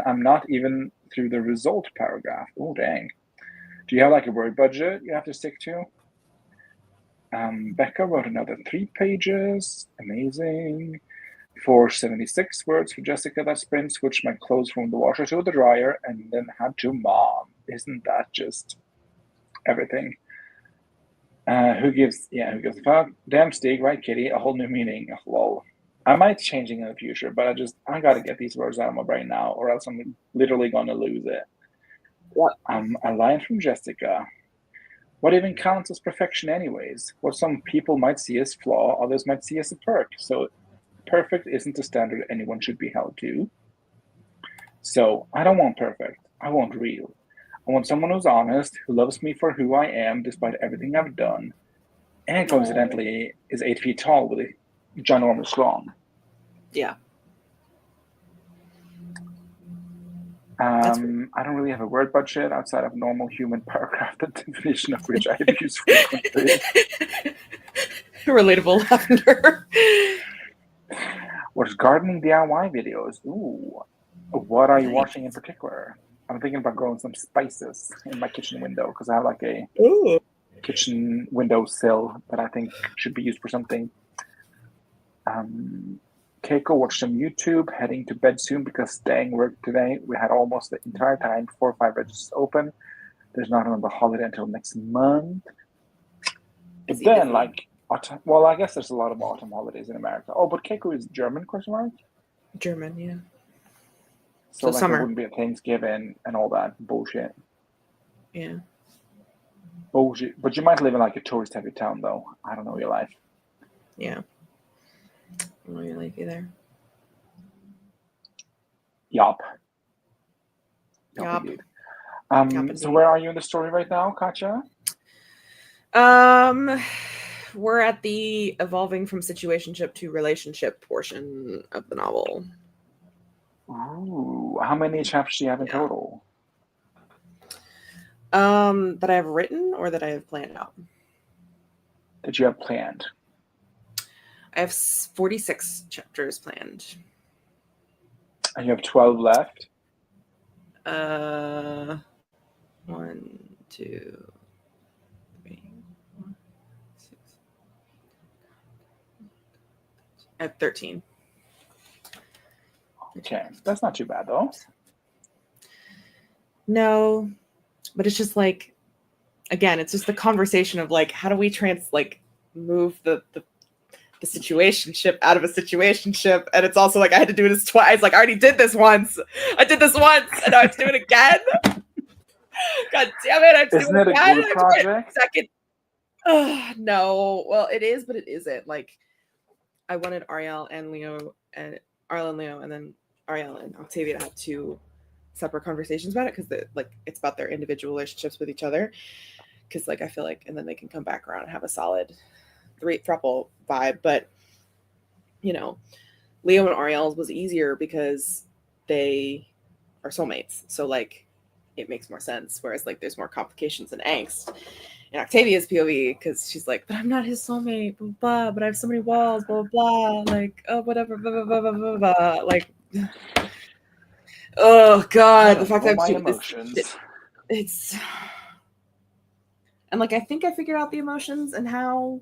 I'm not even through the result paragraph. Oh, dang. Do you have like a word budget you have to stick to? Becca wrote another 3 pages. Amazing. 476 words for Jessica. That sprint switched my clothes from the washer to the dryer and then had to mom. Isn't that just everything? Who gives a fuck? Damn Stig, right, Kitty? A whole new meaning. Lol. I might changing in the future, but I gotta get these words out of my brain now, or else I'm literally gonna lose it. What? A line from Jessica. What even counts as perfection, anyways? What some people might see as flaw, others might see as a perk. So perfect isn't the standard anyone should be held to. So I don't want perfect. I want real. I want someone who's honest, who loves me for who I am despite everything I've done, and coincidentally is 8 feet tall with a ginormous schlong. Yeah. I don't really have a word budget outside of normal human paragraph, the definition of which I abuse frequently. Relatable lavender. What's gardening DIY videos? Ooh. What are you watching in particular? I'm thinking about growing some spices in my kitchen window because I have like a kitchen window sill that I think should be used for something. Keiko watched some YouTube, heading to bed soon because staying work today. We had almost the entire time 4 or 5 registers open. There's not another holiday until next month. But then, like, well, I guess there's a lot of autumn holidays in America. Oh, but Keiko is German, question mark? German, yeah. So like summer. It wouldn't be a Thanksgiving and all that bullshit. Yeah. Bullshit. But you might live in like a tourist-heavy town, though. I don't know your life. Yeah. I don't know your life either. Yup. Yup. So where are you in the story right now, Katja? We're at the evolving from situationship to relationship portion of the novel. Ooh, how many chapters do you have in total? That I have written or that I have planned out? That you have planned. I have 46 chapters planned. And you have 12 left? 1, 2, 3, 4, 6. I have 13. Okay, that's not too bad though. No, but it's just like, again, it's just the conversation of like, how do we move the situationship out of a situationship? And it's also like, I had to do this twice. Like, I already did this once. I did this once, and now I have to do it again. God damn it! I have to Isn't it a group project? Second. No, well, it is, but it isn't. Like, I wanted Ariel and Leo, and then Ariel and Octavia to have 2 separate conversations about it because it's about their individual relationships with each other. Because I feel like, and then they can come back around and have a solid 3-throuple vibe. But Leo and Ariel's was easier because they are soulmates. So it makes more sense. Whereas there's more complications and angst in Octavia's POV because she's like, but I'm not his soulmate, blah, blah, but I have so many walls, blah, blah, blah. Oh, whatever, blah, blah, blah, blah, blah, blah. Oh God, the fact that my emotions. It's and I think I figured out the emotions and how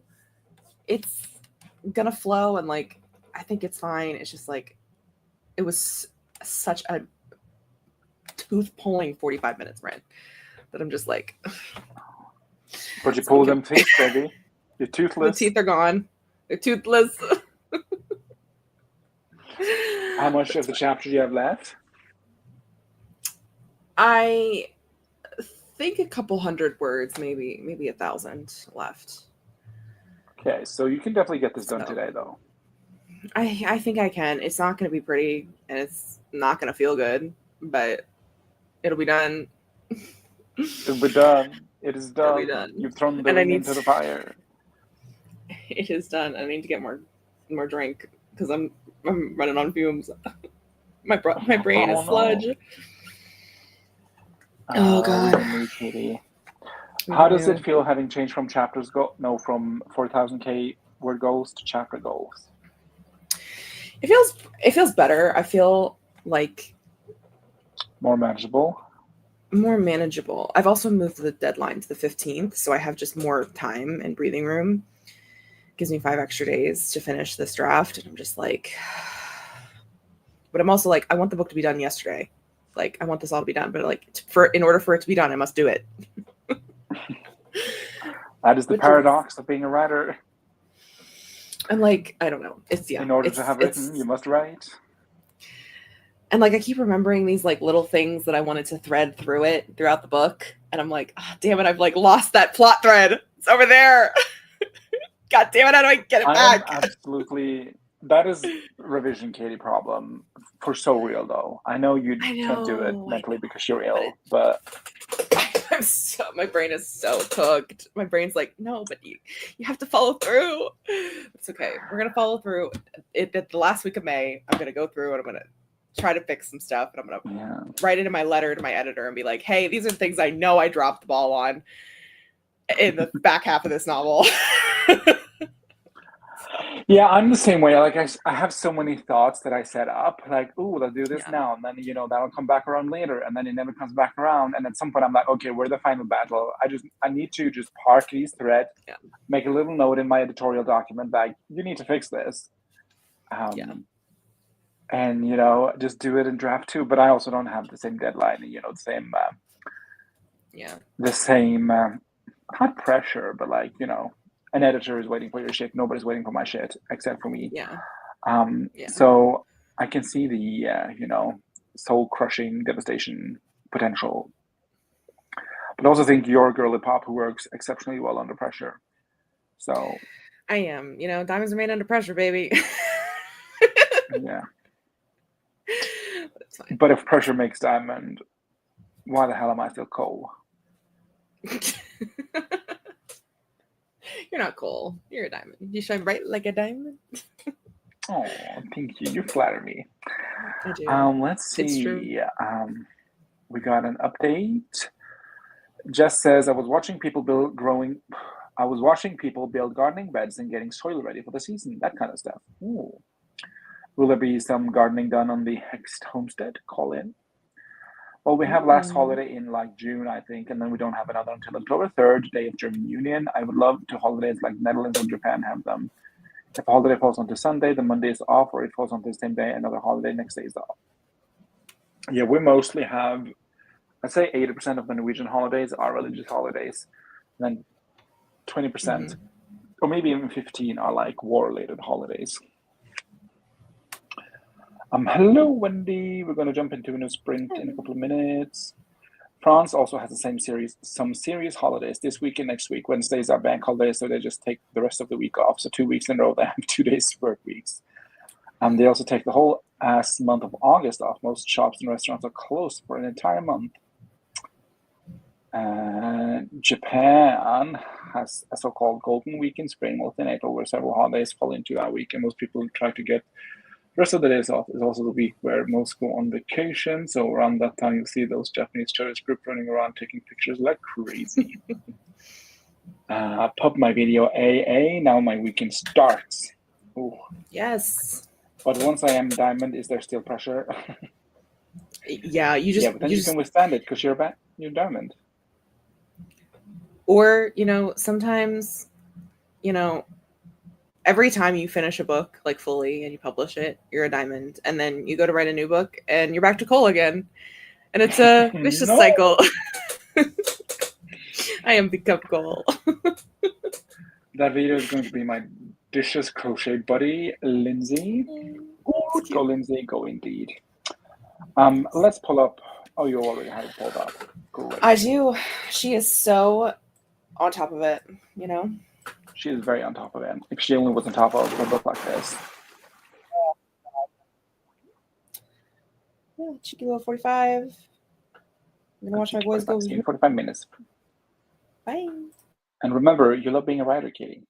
it's gonna flow, and I think it's fine. It's just it was such a tooth pulling 45 minutes, right? That I'm just but you pull them teeth, baby. You're toothless. The teeth are gone. They're toothless. How much of the chapter do you have left? I think a couple hundred words, maybe 1,000 left. Okay, so you can definitely get this done today, though. I think I can. It's not going to be pretty, and it's not going to feel good, but it'll be done. It'll be done. It is done. It'll be done. You've thrown the ring into the fire. It is done. I need to get more drink because I'm running on fumes. My brain is sludge. No. Oh God. How does it feel having changed from from 4,000K word goals to chapter goals? It feels better. I feel more manageable. I've also moved the deadline to the 15th, so I have just more time and breathing room. Gives me 5 extra days to finish this draft, and I'm just but I'm also I want the book to be done yesterday. I want this all to be done, but in order for it to be done, I must do it. That is the Which is, paradox of being a writer. and like, I don't know. It's, yeah. In order to have written, you must write. And like, I keep remembering these like little things that I wanted to thread through it throughout the book. And I'm like, oh, damn it, I've like lost that plot thread. It's over there. God damn it, how do I get it back? I am absolutely, that is revision Katie problem for so real though. I know you can't do it mentally because you're ill, but my brain is so cooked. My brain's like, no, but you have to follow through. It's okay. We're gonna follow through. At the last week of May, I'm gonna go through and I'm gonna try to fix some stuff, and I'm gonna write it in my letter to my editor and be like, hey, these are the things I know I dropped the ball on in the back half of this novel. Yeah, I'm the same way. Like I have so many thoughts that I set up, like, oh, let's do this now, and then that'll come back around later, and then it never comes back around. And at some point, I'm like, okay, we're the final battle. I need to just park these threads, make a little note in my editorial document, like you need to fix this, and just do it in draft 2. But I also don't have the same deadline, the same not pressure, but like an editor is waiting for your shit. Nobody's waiting for my shit except for me. So I can see the soul-crushing devastation potential, but I also think you're a girly pop who works exceptionally well under pressure. So I am. Diamonds are made under pressure, baby. Yeah. But if pressure makes diamond, why the hell am I still coal? You're not coal. You're a diamond. You shine bright like a diamond. Oh, thank you. You flatter me. I do. Let's see. It's true. We got an update. Jess says, I was watching people build gardening beds and getting soil ready for the season. That kind of stuff. Ooh. Will there be some gardening done on the Hexed homestead? Call in. Well, we have last holiday in like June, I think, and then we don't have another until October 3rd, day of German Union. I would love to holidays like Netherlands or Japan have them. If a holiday falls onto Sunday, the Monday is off, or it falls onto the same day, another holiday, next day is off. Yeah, we mostly have, I'd say 80% of the Norwegian holidays are religious holidays. And then 20%, or maybe even 15 are like war-related holidays. Hello, Wendy. We're going to jump into a new sprint in a couple of minutes. France also has some serious holidays this week and next week. Wednesdays are bank holidays, so they just take the rest of the week off. So 2 weeks in a row, they have 2 days work weeks. They also take the whole month of August off. Most shops and restaurants are closed for an entire month. Japan has a so-called Golden Week in spring, both in April, where several holidays fall into that week, and most people try to get the rest of the days off. Is also the week where most go on vacation. So around that time, you'll see those Japanese tourist group running around taking pictures like crazy. Pub my video AA. Now my weekend starts. Ooh. Yes. But once I am diamond, is there still pressure? Yeah, but then you can withstand it because you're diamond. Or sometimes, every time you finish a book like fully and you publish it, you're a diamond, and then you go to write a new book and you're back to coal again, and it's a vicious cycle. I am become coal. That video is going to be my dishes crochet buddy, Lindsay. Go, Lindsay, go indeed. Let's pull up. Oh, you already have it pulled up. Great. I do. She is so on top of it, She is very on top of it. If she only was on top of a book like this. Yeah, cheeky little 45. I'm gonna watch my boys go. See you in 45 minutes. Bye. And remember, you love being a writer, Katie.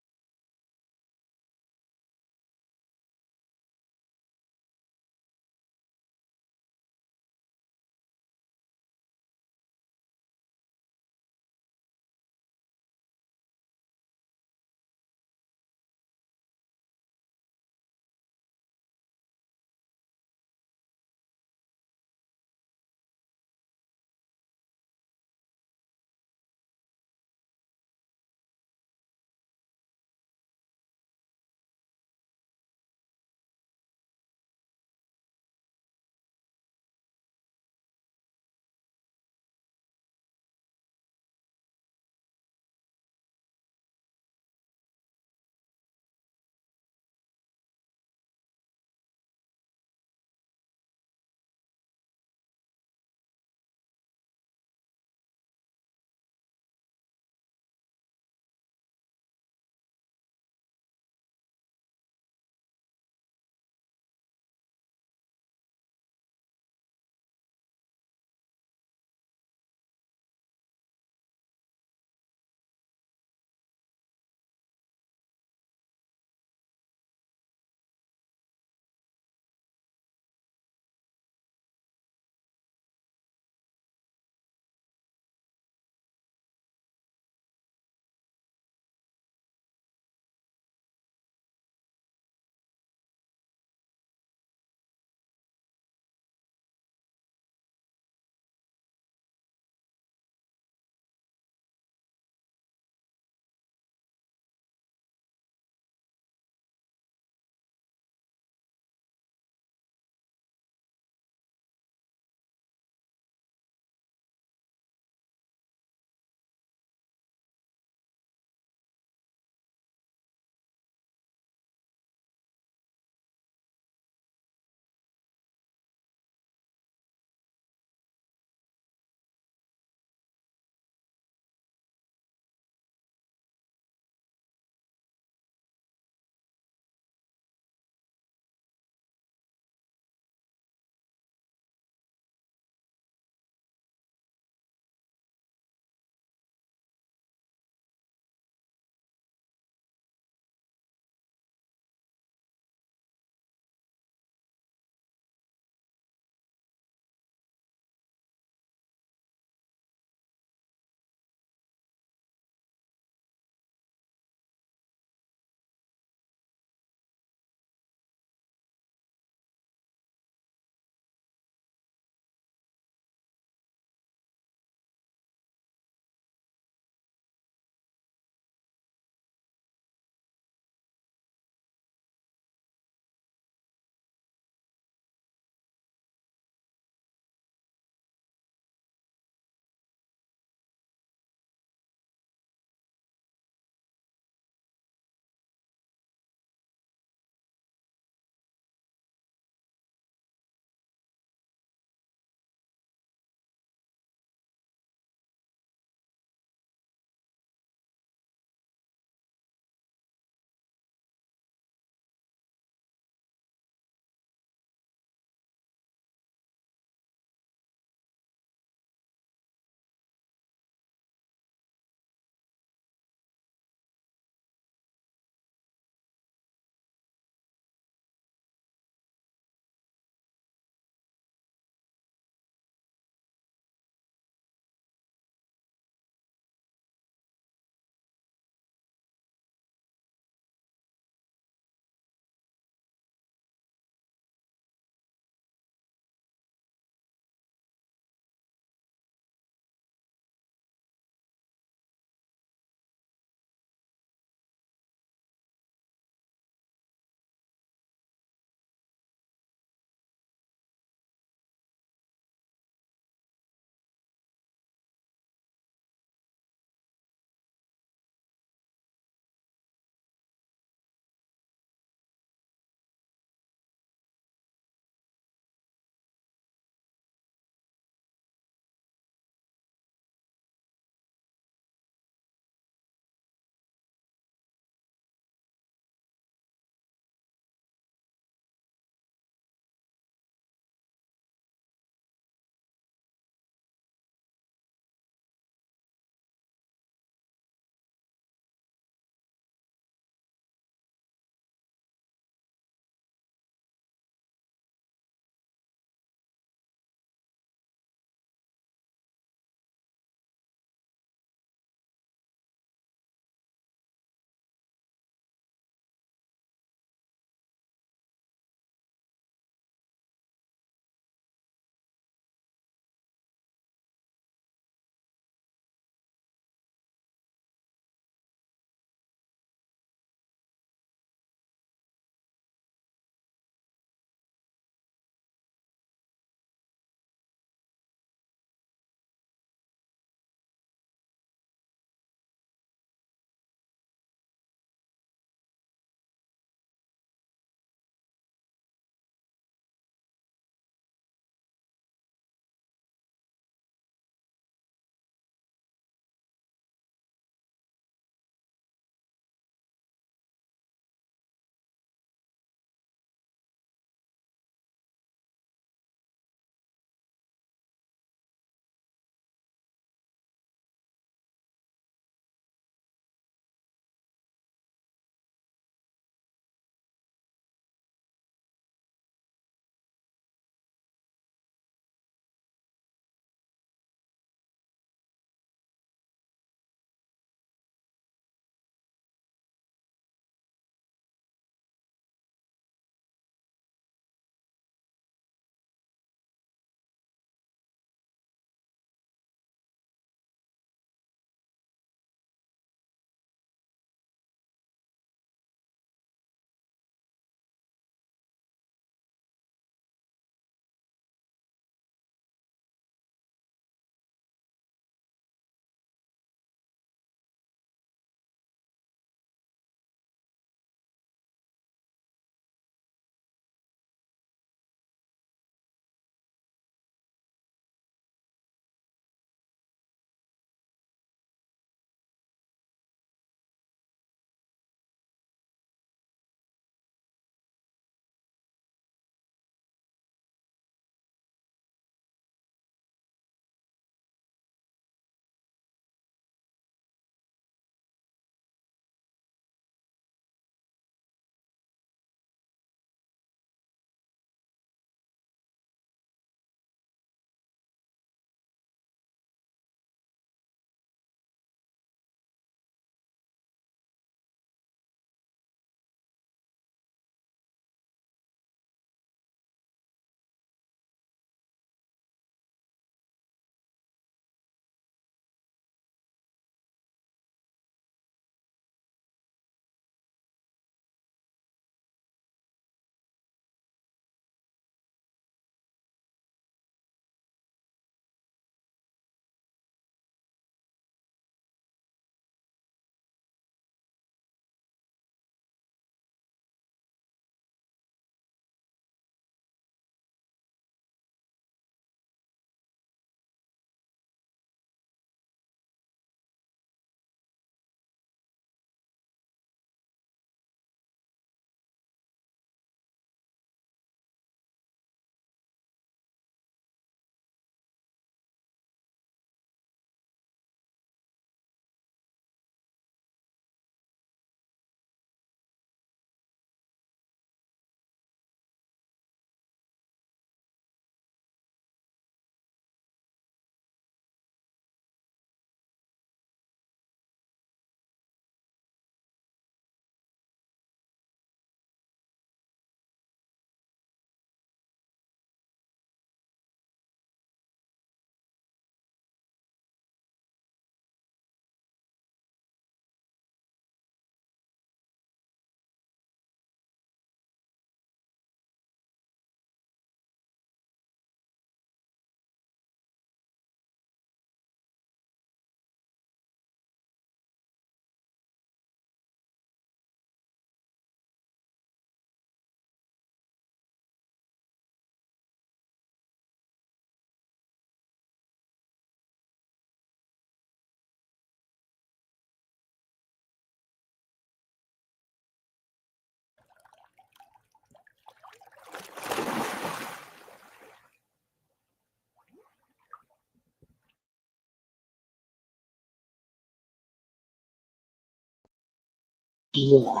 Hello.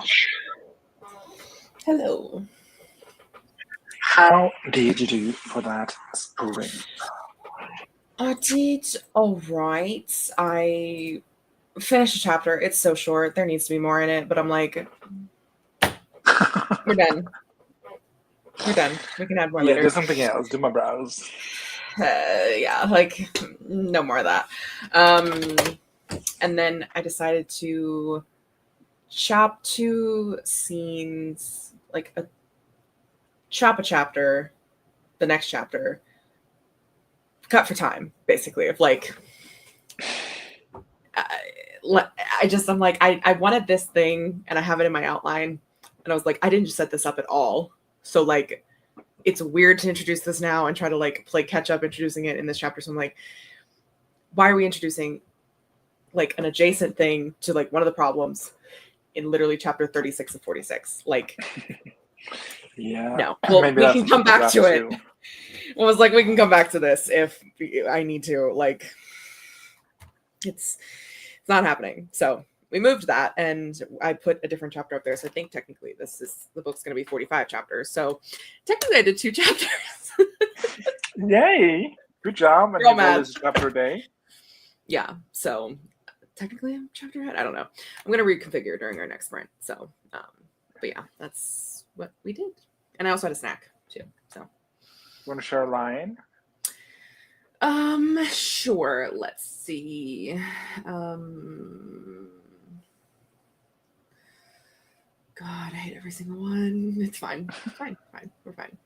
How did you do for that spring? I did all right. I finished a chapter. It's so short. There needs to be more in it, but I'm like, we're done. We're done. We can add more later. Do something else. Do my brows. Yeah, like no more of that. And then I decided to chop 2 scenes, like chop a chapter, the next chapter, cut for time, basically. Of like, I'm like, I wanted this thing, and I have it in my outline, and I was like, I didn't just set this up at all, so like, it's weird to introduce this now and try to like play catch up introducing it in this chapter. So I'm like, why are we introducing like an adjacent thing to like one of the problems in literally chapter 36 and 46? Like, yeah, no, well, we can come back to it. I was like, we can come back to this if I need to. Like, it's not happening. So we moved that, and I put a different chapter up there. So I think technically the book's going to be 45 chapters. So technically I did 2 chapters. Yay! Good job. And this is chapter a day. Yeah. So technically I'm chapter ahead. I don't know. I'm going to reconfigure during our next sprint. So, but yeah, that's what we did. And I also had a snack too. So. Want to share a line? Sure. Let's see. God, I hate every single one. It's fine. Fine. We're fine.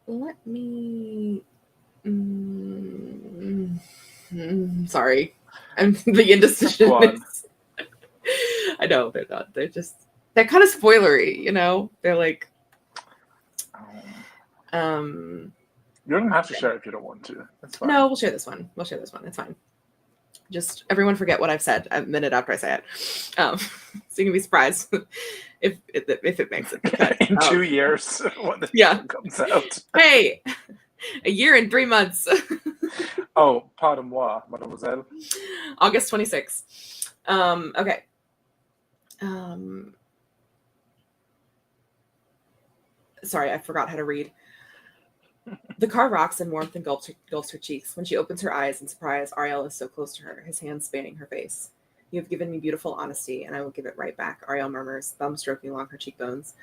Let me. Sorry, I'm the indecision. I know they're not. They're kind of spoilery, you know. They're like. You don't have to share if you don't want to. That's fine. No, we'll share this one. It's fine. Just everyone forget what I've said a minute after I say it. So you can be surprised if it makes it. Because, in 2 years when the comes out. Hey, a year and 3 months. Oh, pardon-moi, mademoiselle. August 26th. Okay. Sorry, I forgot how to read. The car rocks in warmth and gulps her cheeks. When she opens her eyes in surprise, Ariel is so close to her, his hands spanning her face. You have given me beautiful honesty, and I will give it right back, Ariel murmurs, thumb stroking along her cheekbones.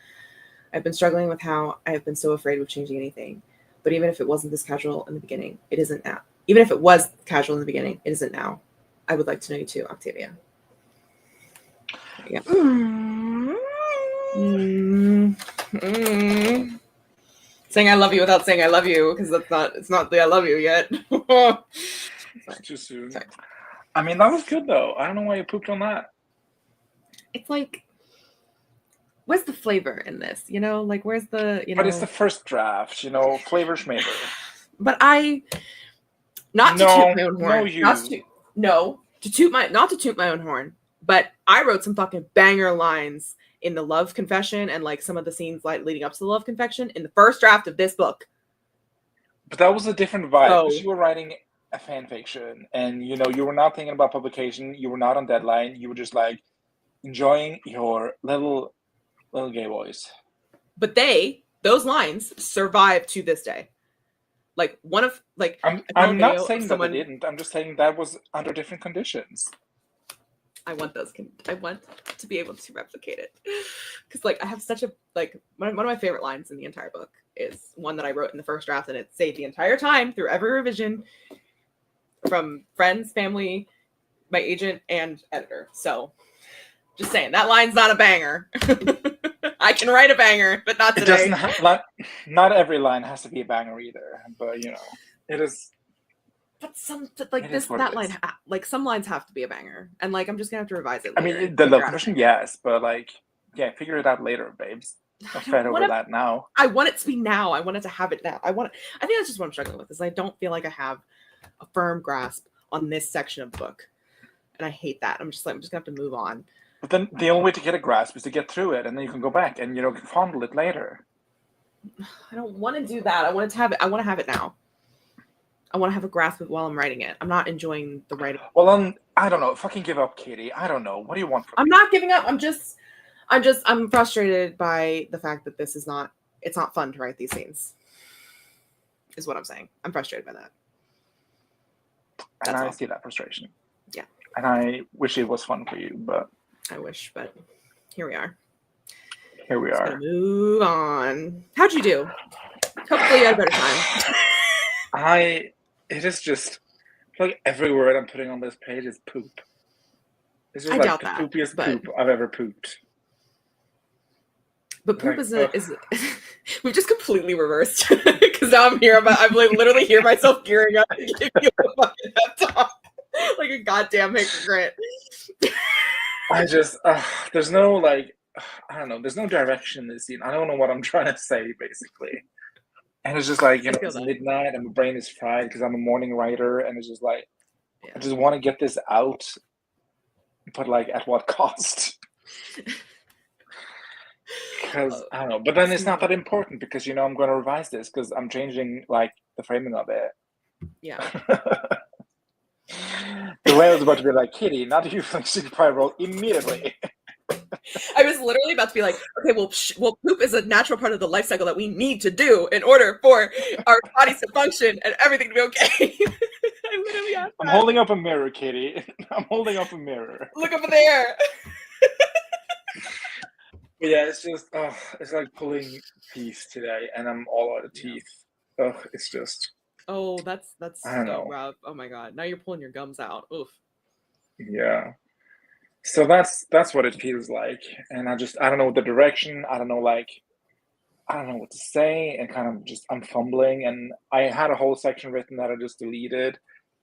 I've been struggling with how I have been so afraid of changing anything. But even if it wasn't this casual in the beginning, it isn't now. Even if it was casual in the beginning, it isn't now. I would like to know you too, Octavia. Yeah. Saying I love you without saying I love you, because it's not the I love you yet. It's too soon. Sorry. I mean, that was good though. I don't know why you pooped on that. It's like, where's the flavor in this? You know, like where's the, you know. But it's the first draft, you know, flavor schmaver. But not to toot my own horn. Not to toot my own horn, but I wrote some fucking banger lines in the love confession and like some of the scenes like leading up to the love confession in the first draft of this book. But that was a different vibe because you were writing a fan fiction, and you know, you were not thinking about publication, you were not on deadline, you were just like enjoying your little gay boys. But those lines survive to this day. Like one of like I'm not saying that they didn't. I'm just saying that was under different conditions. I want to be able to replicate it, because like I have such a like one of my favorite lines in the entire book is one that I wrote in the first draft, and it stayed the entire time through every revision from friends, family, my agent, and editor. So just saying, that line's not a banger. I can write a banger, but not today. Not every line has to be a banger either, but you know, it is. But that line, like some lines have to be a banger, and like I'm just gonna have to revise it. I mean, the love question, yes, but like, yeah, figure it out later, babes. Don't fight over that now. I want it to be now. I want it to have it now. I think that's just what I'm struggling with. Is I don't feel like I have a firm grasp on this section of the book, and I hate that. I'm just gonna have to move on. But then the only way to get a grasp is to get through it, and then you can go back and fondle it later. I don't want to do that. I want to have it now. I want to have a grasp of it while I'm writing it. I'm not enjoying the writing. Well, I don't know. Fucking give up, Katie. I don't know. What do you want from me? I'm not giving up. I'm frustrated by the fact that it's not fun to write these scenes. Is what I'm saying. I'm frustrated by that. And I see that frustration. Yeah. And I wish it was fun for you, but I wish, but here we are. Here we are. Move on. How'd you do? Hopefully you had a better time. It is just like every word I'm putting on this page is poop. It's just like the poopiest poop I've ever pooped. But poop is we've just completely reversed because now I'm here. I'm like literally hear myself gearing up and give you a fucking pep talk like a goddamn hypocrite. There's no like, I don't know. There's no direction in this scene. I don't know what I'm trying to say basically. And it's just like, you know, it's midnight and my brain is fried because I'm a morning writer, and it's just like, I just want to get this out, but like at what cost? Because I don't know, but then it's not that important because, you know, I'm going to revise this because I'm changing like the framing of it. Yeah. The way I was about to be like, Kitty, now that you finish the private role immediately. I was literally about to be like, okay, well, poop is a natural part of the life cycle that we need to do in order for our bodies to function and everything to be okay. I'm holding up a mirror, Kitty. I'm holding up a mirror. Look over there. But yeah, it's just, it's like pulling teeth today, and I'm all out of teeth. It's just. Oh, that's so rough. Oh my god, now you're pulling your gums out. Oof. Yeah. So that's what it feels like, and I don't know the direction. I don't know what to say, and kind of just I'm fumbling. And I had a whole section written that I just deleted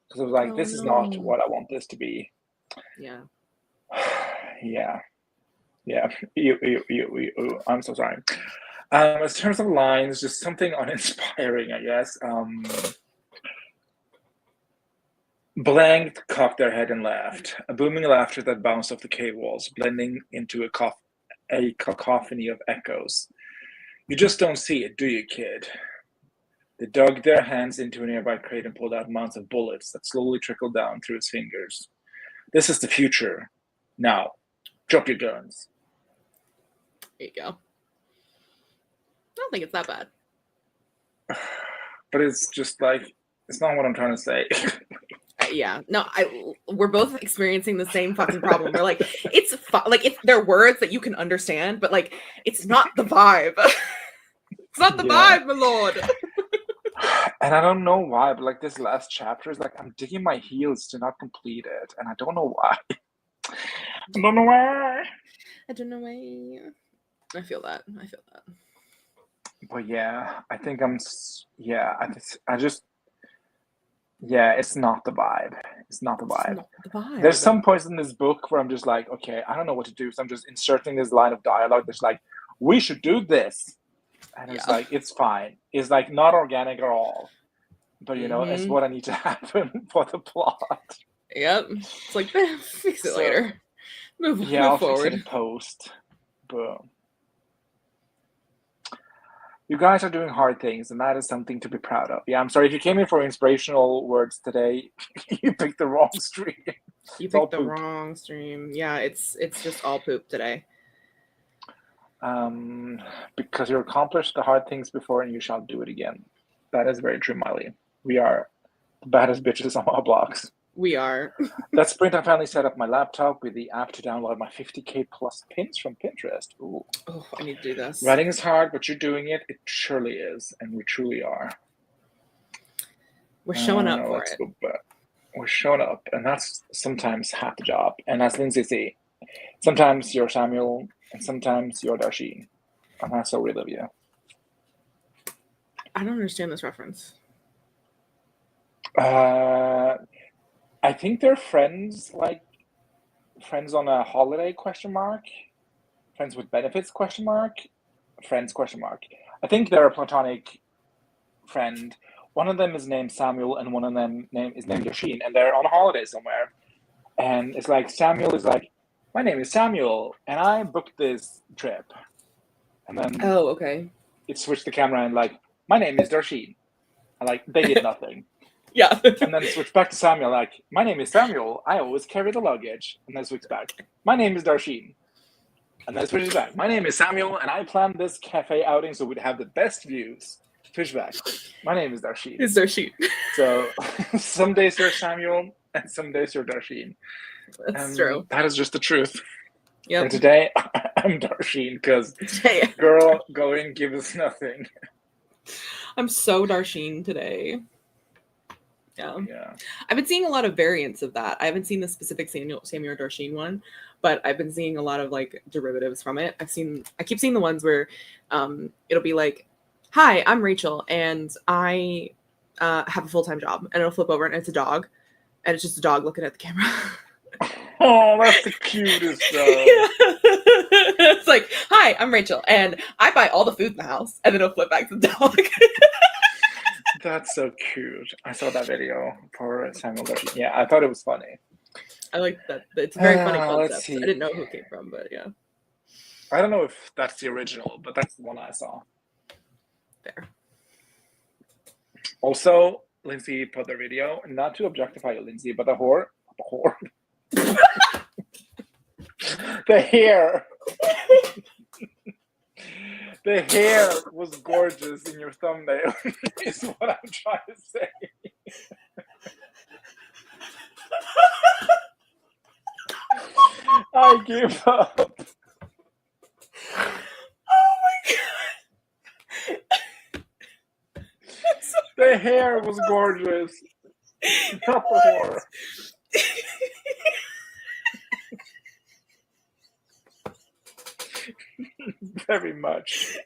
because I was like, this is not what I want this to be. Yeah. Yeah. I'm so sorry. In terms of lines, just something uninspiring, I guess. Blanked cocked their head and laughed, a booming laughter that bounced off the cave walls, blending into a cacophony of echoes. You just don't see it, do you, kid? They dug their hands into a nearby crate and pulled out mounds of bullets that slowly trickled down through his fingers. This is the future. Now, drop your guns. There you go. I don't think it's that bad. But it's just like, it's not what I'm trying to say. Yeah, no, we're both experiencing the same fucking problem. We're like, it's like they're words that you can understand, but like it's not the vibe. It's not the vibe, my lord. And I don't know why, but like this last chapter is like I'm digging my heels to not complete it, and I don't know why. I don't know why. I feel that. But yeah, I think it's not the vibe. It's not the vibe. There's some points in this book where I'm just like, okay, I don't know what to do. So I'm just inserting this line of dialogue that's like, we should do this. And it's like, it's fine. It's like not organic at all. But, you know, it's what I need to happen for the plot. Yep. It's like, fix it later. Move I'll forward. Fix it in post. Boom. You guys are doing hard things, and that is something to be proud of. Yeah, I'm sorry. If you came in for inspirational words today, you picked the wrong stream. You picked the wrong stream. Yeah, it's just all poop today. Because you accomplished the hard things before, and you shall do it again. That is very true, Miley. We are the baddest bitches on our blocks. We are. That sprint, I finally set up my laptop with the app to download my 50K plus pins from Pinterest. Ooh. Oh, I need to do this. Writing is hard, but you're doing it. It surely is, and we truly are. We're showing up for it. We're showing up, and that's sometimes half the job. And as Lindsay say, sometimes you're Samuel, and sometimes you're Darsheen. And that's so real of you. I don't understand this reference. I think they're friends, like friends on a holiday ? Friends with benefits ? Friends ? I think they're a platonic friend. One of them is named Samuel, and one of them is named Darsheen, and they're on a holiday somewhere. And it's like Samuel is like, my name is Samuel, and I booked this trip. And then okay. It switched the camera and like, my name is Darsheen. And like they did nothing. Yeah. And then switch back to Samuel, like, my name is Samuel. I always carry the luggage. And then switch back. My name is Darsheen. And then switch back. My name is Samuel, and I planned this cafe outing so we'd have the best views. Switch back. My name is Darsheen. It's Darsheen. So some days you're Samuel, and some days you're Darsheen. That's true. That is just the truth. Yep. And today I'm Darsheen because girl going gives nothing. I'm so Darsheen today. Yeah. I've been seeing a lot of variants of that. I haven't seen the specific Samuel Darsheen one, but I've been seeing a lot of like derivatives from it. I keep seeing the ones where it'll be like, hi, I'm Rachel, and I have a full-time job, and it'll flip over and it's a dog, and it's just a dog looking at the camera. Oh, that's the cutest though. It's like, hi, I'm Rachel, and I buy all the food in the house, and then it'll flip back to the dog. That's so cute. I saw that video for Samuel Darsheen. Yeah, I thought it was funny. I like that. It's a very funny concept. I didn't know who it came from, but yeah. I don't know if that's the original, but that's the one I saw. There. Also, Lindsay put the video, not to objectify you, Lindsay, but the whore. The hair. The hair was gorgeous in your thumbnail, is what I'm trying to say. I give up. Oh my god. The hair was gorgeous. Not the whore. Very much.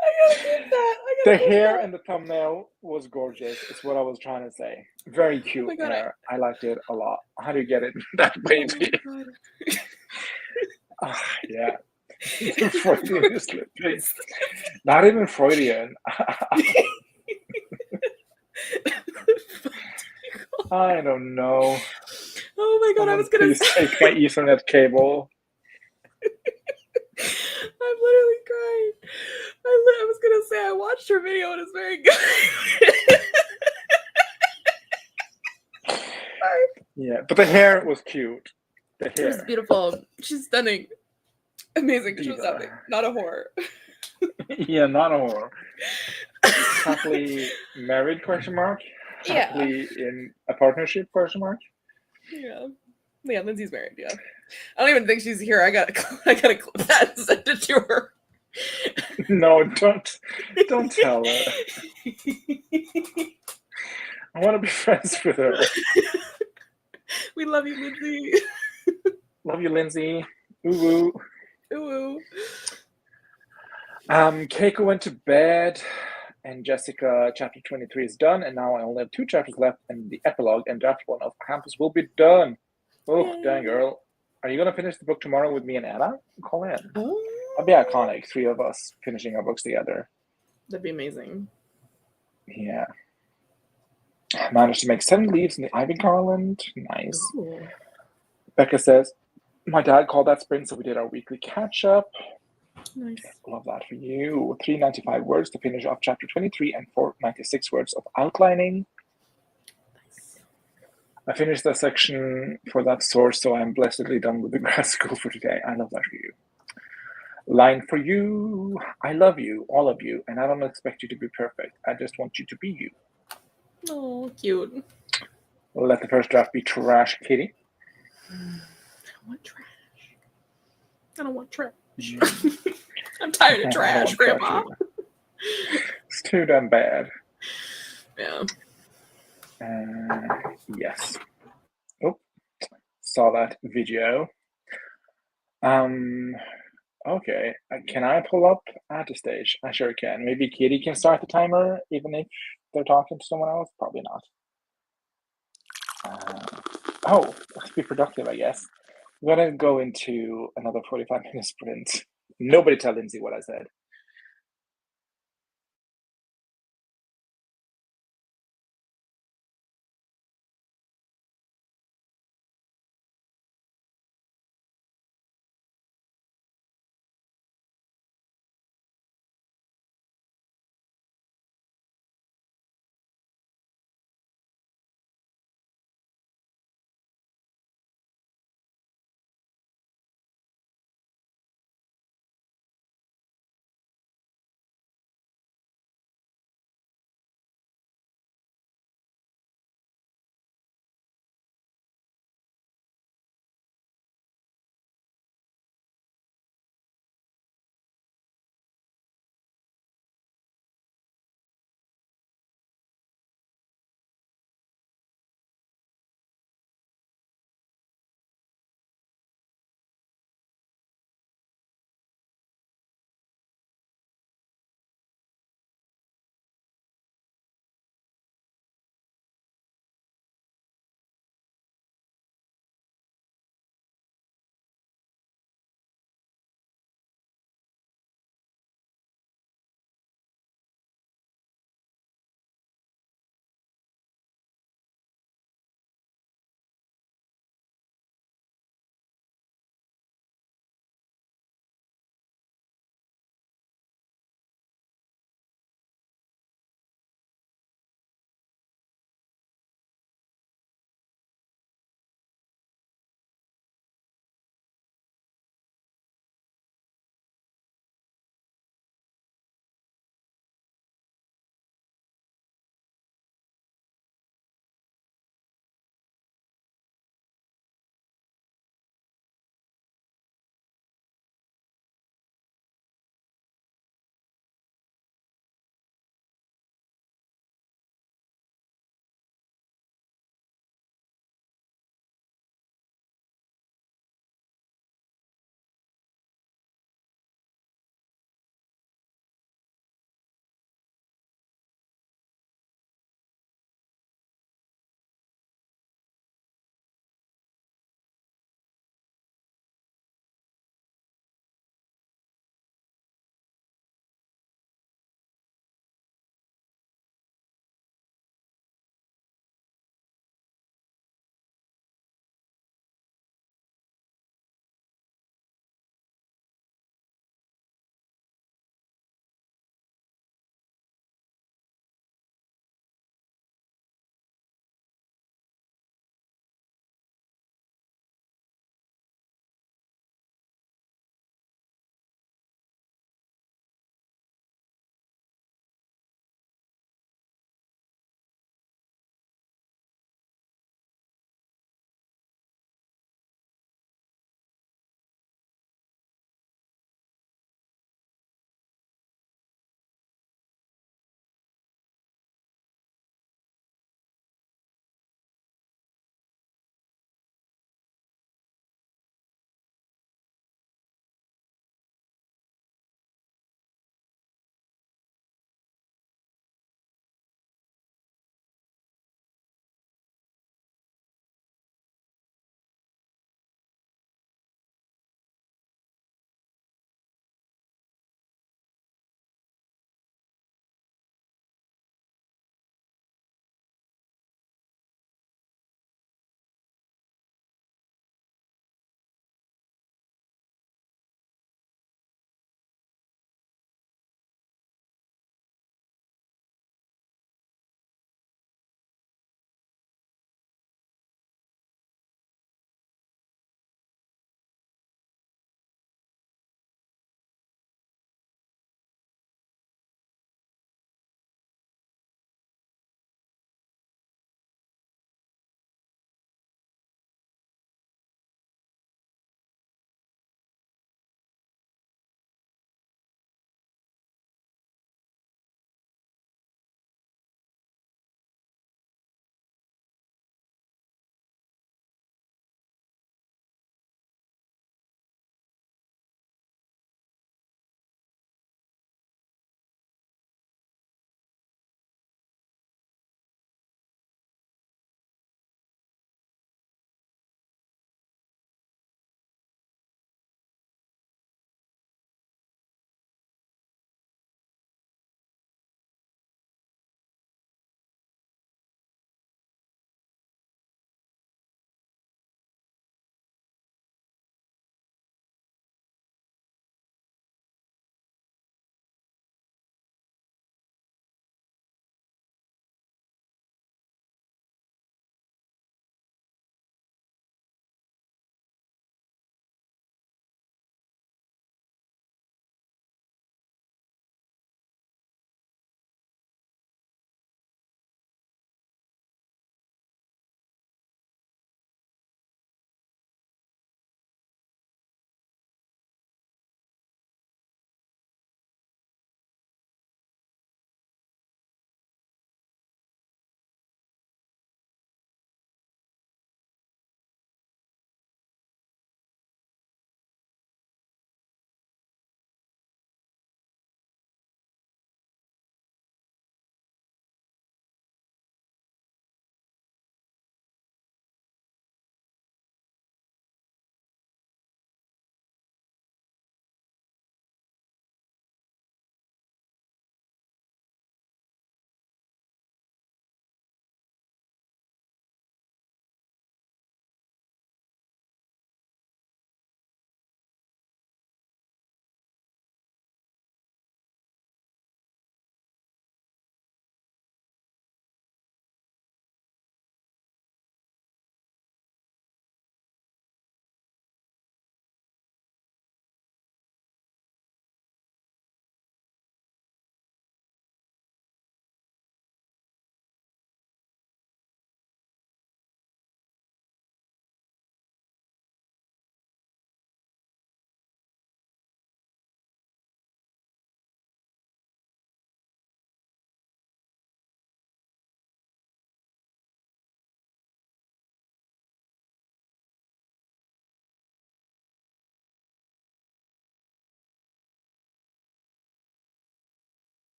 I gotta get that. The hair in the thumbnail was gorgeous. Is what I was trying to say. Very cute hair. I liked it a lot. How do you get it that way? Yeah. Freudian is slipping. Not even Freudian. I don't know. Oh my god, I was gonna take my Ethernet cable. I'm literally crying. I was gonna say I watched her video and it's very good. Yeah, but the hair was cute. The hair. It was beautiful. She's stunning. Amazing. She was stunning. Not a whore. Yeah, not a whore. Happily married, question mark? Happily in a partnership, question mark? Yeah. Yeah, Lindsay's married, yeah. I don't even think she's here. I gotta clip that and send it to her. No, don't tell her. I want to be friends with her. We love you, Lindsay. Love you, Lindsay. Ooh. Ooh. Keiko went to bed, and Jessica, chapter 23 is done, and now I only have 2 chapters left, and the epilogue and draft 1 of Campus will be done. Oh, dang, girl. Are you going to finish the book tomorrow with me and Anna? Call in. Oh. That'd be iconic, 3 of us finishing our books together. That'd be amazing. Yeah. I managed to make 7 leaves in the ivy garland. Nice. Ooh. Becca says, my dad called that sprint, so we did our weekly catch-up. Nice. Love that for you. 395 words to finish off chapter 23 and 496 words of outlining. Nice. I finished that section for that source, so I'm blessedly done with the grad school for today. I love that for you. Line for you. I love you, all of you, and I don't expect you to be perfect. I just want you to be you. Oh, cute. Let the first draft be trash, Kitty. I want trash. I don't want trash. I'm tired of trash, Grandma. It's too damn bad. Yeah. Yes. Oh, saw that video. Okay. Can I pull up at the stage? I sure can. Maybe Kitty can start the timer, even if they're talking to someone else. Probably not. Let's be productive, I guess. We're gonna go into another 45-minute sprint. Nobody tell Lindsay what I said.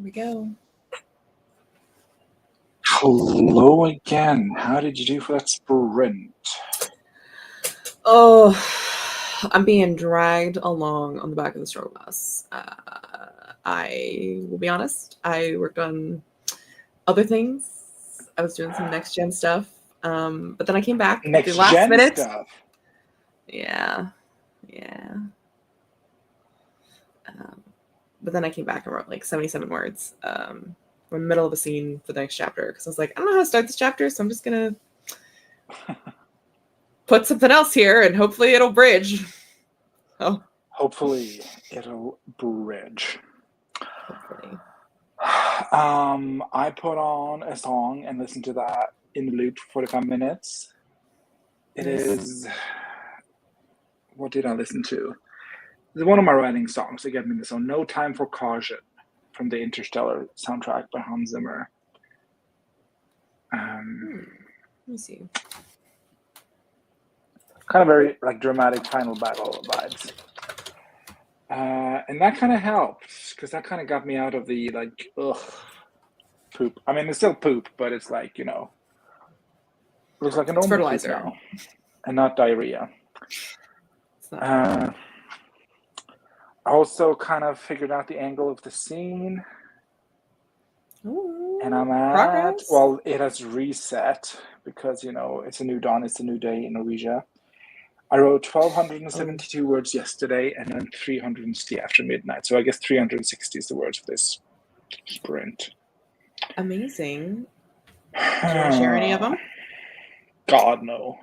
we go. Hello again. How did you do for that sprint? Oh, I'm being dragged along on the back of the struggle bus. I will be honest. I worked on other things. I was doing some next gen stuff. But then I came back at the Next last gen minute. stuff. Yeah. But then I came back and wrote like 77 words. We're in the middle of a scene for the next chapter because I was like, I don't know how to start this chapter, so I'm just gonna put something else here and hopefully it'll bridge. Oh. Hopefully it'll bridge. Hopefully. I put on a song and listened to that in the loop for 45 minutes. It is. What did I listen to? It's one of my writing songs that get me this one. No Time for Caution from the Interstellar soundtrack by Hans Zimmer. Let me see. Kind of very like dramatic final battle vibes. And that kind of helps because that kind of got me out of the like, poop. I mean, it's still poop, but it's like, looks like a normal fertilizer poop now and not diarrhea. I also kind of figured out the angle of the scene. Ooh, and I'm progress. Well, it has reset because, it's a new dawn, it's a new day in Norwegia. I wrote 1,272 words yesterday and then 360 after midnight. So I guess 360 is the words for this sprint. Amazing. Do you want to share any of them? God, no.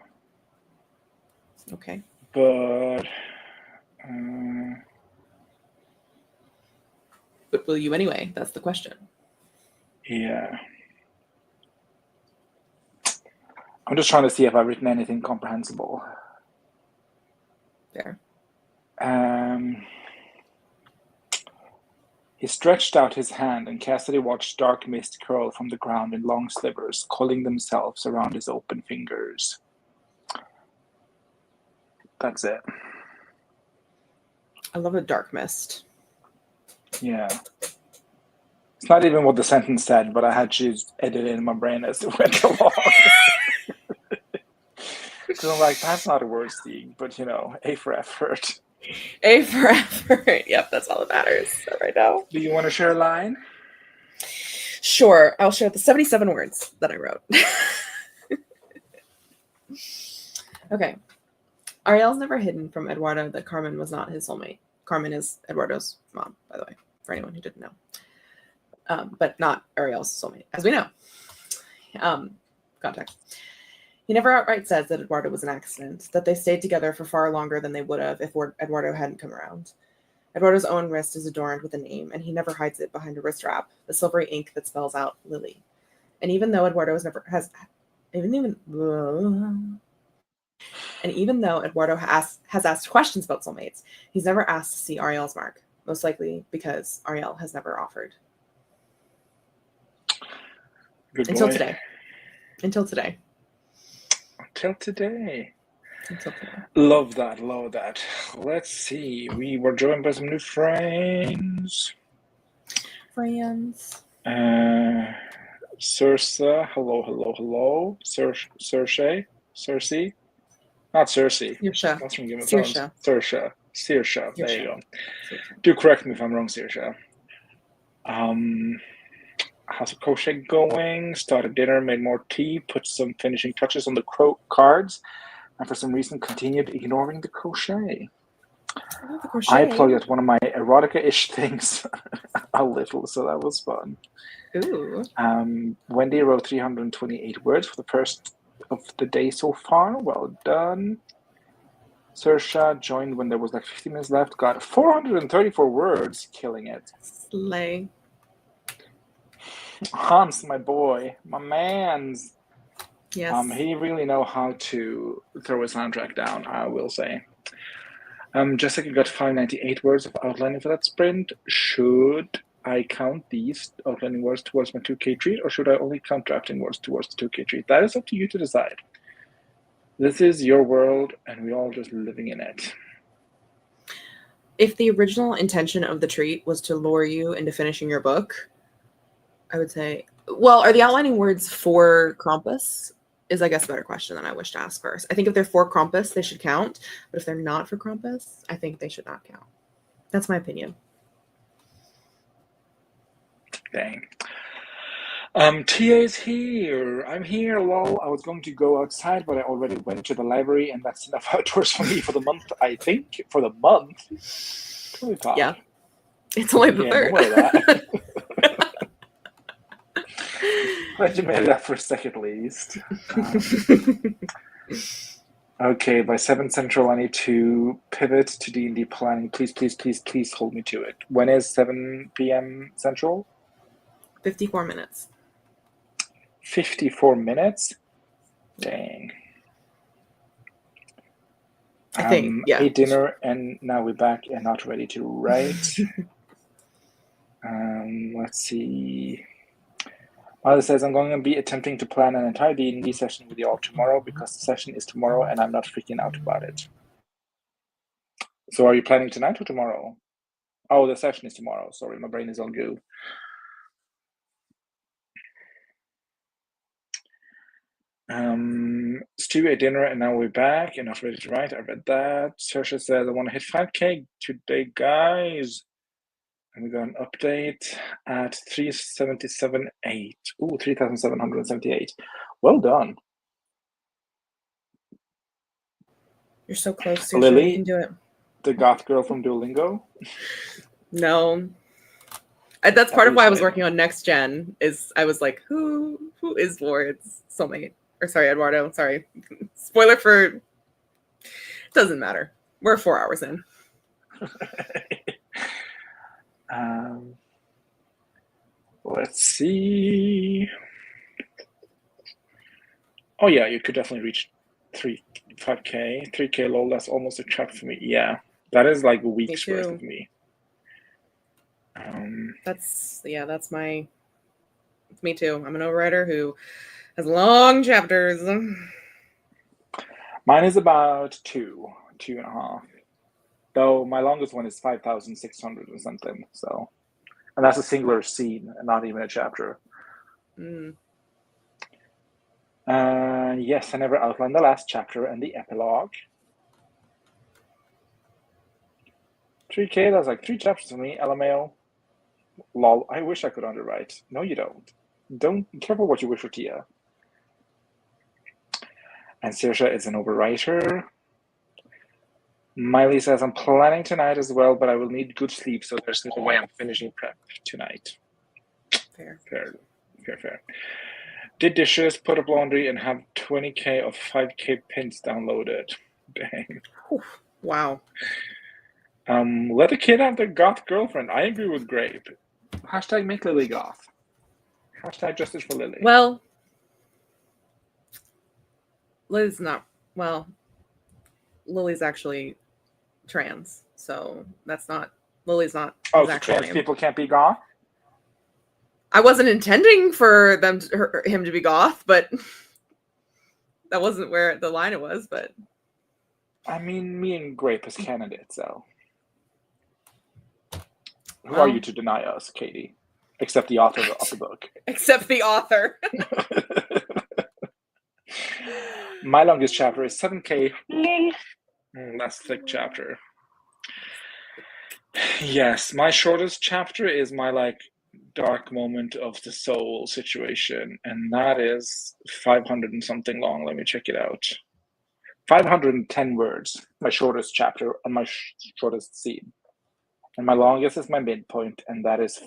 Okay. But will you anyway? That's the question. Yeah. I'm just trying to see if I've written anything comprehensible. There. He stretched out his hand, and Cassidy watched dark mist curl from the ground in long slivers, coiling themselves around his open fingers. That's it. I love a dark mist. Yeah. It's not even what the sentence said, but I had to edit it in my brain as it went along. Because I'm like, that's not a word, Steve, but A for effort. A for effort. Yep, that's all that matters right now. Do you want to share a line? Sure. I'll share the 77 words that I wrote. Okay. Ariel's never hidden from Eduardo that Carmen was not his soulmate. Carmen is Eduardo's mom, by the way, for anyone who didn't know. But not Ariel's soulmate, as we know. Context. He never outright says that Eduardo was an accident, that they stayed together for far longer than they would have if Eduardo hadn't come around. Eduardo's own wrist is adorned with a name, and he never hides it behind a wrist wrap, the silvery ink that spells out Lily. And even though Eduardo has asked questions about soulmates, he's never asked to see Ariel's mark, most likely because Ariel has never offered. Until today. Love that. Let's see. We were joined by some new friends. Circe. Hello. Cersei. Not Cersei. Saoirse. That's from Game of Thrones. Saoirse. There you go. Saoirse. Do correct me if I'm wrong, Saoirse. How's the crochet going? Started dinner, made more tea, put some finishing touches on the cards, and for some reason continued ignoring the crochet. I plugged at one of my erotica-ish things a little, so that was fun. Ooh. Wendy wrote 328 words for the first of the day so far. Well done. Saoirse joined when there was like 50 minutes left. Got 434 words, killing it. Slay. Hans, my boy, my man's. Yes. He really know how to throw a soundtrack down, I will say. Jessica got 598 words of outlining for that sprint. Should I count these outlining words towards my 2K treat, or should I only count drafting words towards the 2K treat? That is up to you to decide. This is your world, and we're all just living in it. If the original intention of the treat was to lure you into finishing your book, I would say. Well, are the outlining words for Krampus? Is, I guess, a better question than I wish to ask first. I think if they're for Krampus, they should count. But if they're not for Krampus, I think they should not count. That's my opinion. Dang. Tia is here. I'm here, lol. I was going to go outside, but I already went to the library, and that's enough outdoors for me for the month, I think. For the month? Totally talk. Yeah. It's only the 3rd. Don't worry that. Glad you made it up for a second, at least. Okay, by 7 Central, I need to pivot to D&D planning. Please, please, please, please hold me to it. When is 7 p.m. Central? 54 minutes. 54 minutes? Dang. I think, yeah. Ate dinner, and now we're back and not ready to write. Let's see. Mother says, I'm going to be attempting to plan an entire D&D session with you all tomorrow because the session is tomorrow and I'm not freaking out about it. So are you planning tonight or tomorrow? Oh, the session is tomorrow. Sorry, my brain is on goo. Stu ate dinner and now we're back and not ready to write. I read that. Saoirse says, I want to hit 5K today, guys. And we got an update at 377.8. Ooh, 3,778. Well done. You're so close, Saoirse. Lily, you can do it. The goth girl from Duolingo? No. That's part of why I was working on Next Gen, is I was like, who is Ward's soulmate? Or sorry, Eduardo. Sorry. Spoiler for... Doesn't matter. We're 4 hours in. Let's see. Oh yeah, you could definitely reach 5K. 3K lol, that's almost a chapter for me. Yeah, that is like a week's worth of me. That's my... It's me too. I'm an overwriter who has long chapters. Mine is about 2.5. Though my longest one is 5,600 or something. So, and that's a singular scene and not even a chapter. Yes, I never outlined the last chapter and the epilogue. 3K, that's like 3 chapters for me. LMAO. Lol, I wish I could underwrite. No, you don't. Don't be careful what you wish for Tia. And Saoirse is an overwriter. Miley says, I'm planning tonight as well, but I will need good sleep, so there's no way I'm finishing prep tonight. Fair. Did dishes, put up laundry, and have 20K of 5K pins downloaded. Dang. Wow. Let a kid have their goth girlfriend. I agree with Grape. Hashtag make Lily goth. Hashtag justice for Lily. Well, Lily's not... Well, Lily's actually trans, so that's not... Lily's not... Oh, so trans people can't be goth? I wasn't intending for him to be goth, but that wasn't where the line it was, but... I mean, me and Grape as candidates, so... Who are you to deny us, Katie? Except the author of the book. Except the author. My longest chapter is 7K. That's a thick chapter. Yes, my shortest chapter is my dark moment of the soul situation, and that is 500 and something long. Let me check it out. 510 words. My shortest chapter and my shortest scene. And my longest is my midpoint, and that is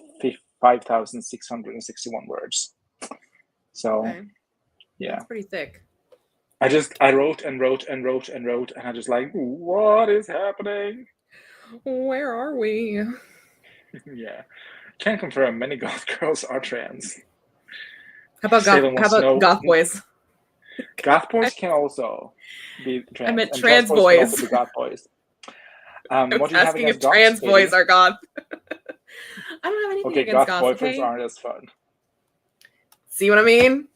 5,661 words. So, yeah. That's pretty thick. I wrote and wrote and wrote and wrote, and I just what is happening? Where are we? Yeah. Can't confirm many goth girls are trans. How about goth boys? Goth boys can also be trans. I meant trans boys. Can also be goth boys. I was asking if trans boys are goth. I don't have anything against goth. Boyfriends aren't as fun. See what I mean?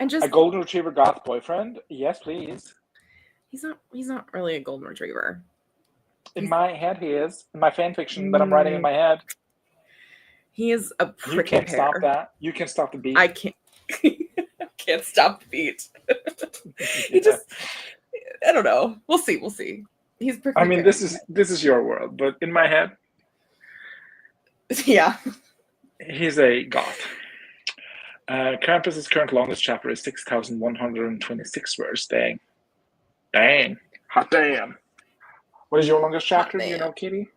And just a golden retriever goth boyfriend? Yes, please. He's not really a golden retriever. In my head, he is. In my fan fiction that I'm writing in my head. He is a You prickly can't stop pear. that. You can stop the beat. I can't. Can't stop the beat. He just. I don't know. We'll see. We'll see. He's prickly. I mean, pear. this is your world, but in my head, Yeah. he's a goth. Krampus's current longest chapter is 6,126 words. Dang. Hot damn. What is your longest chapter? Do you know, Katie?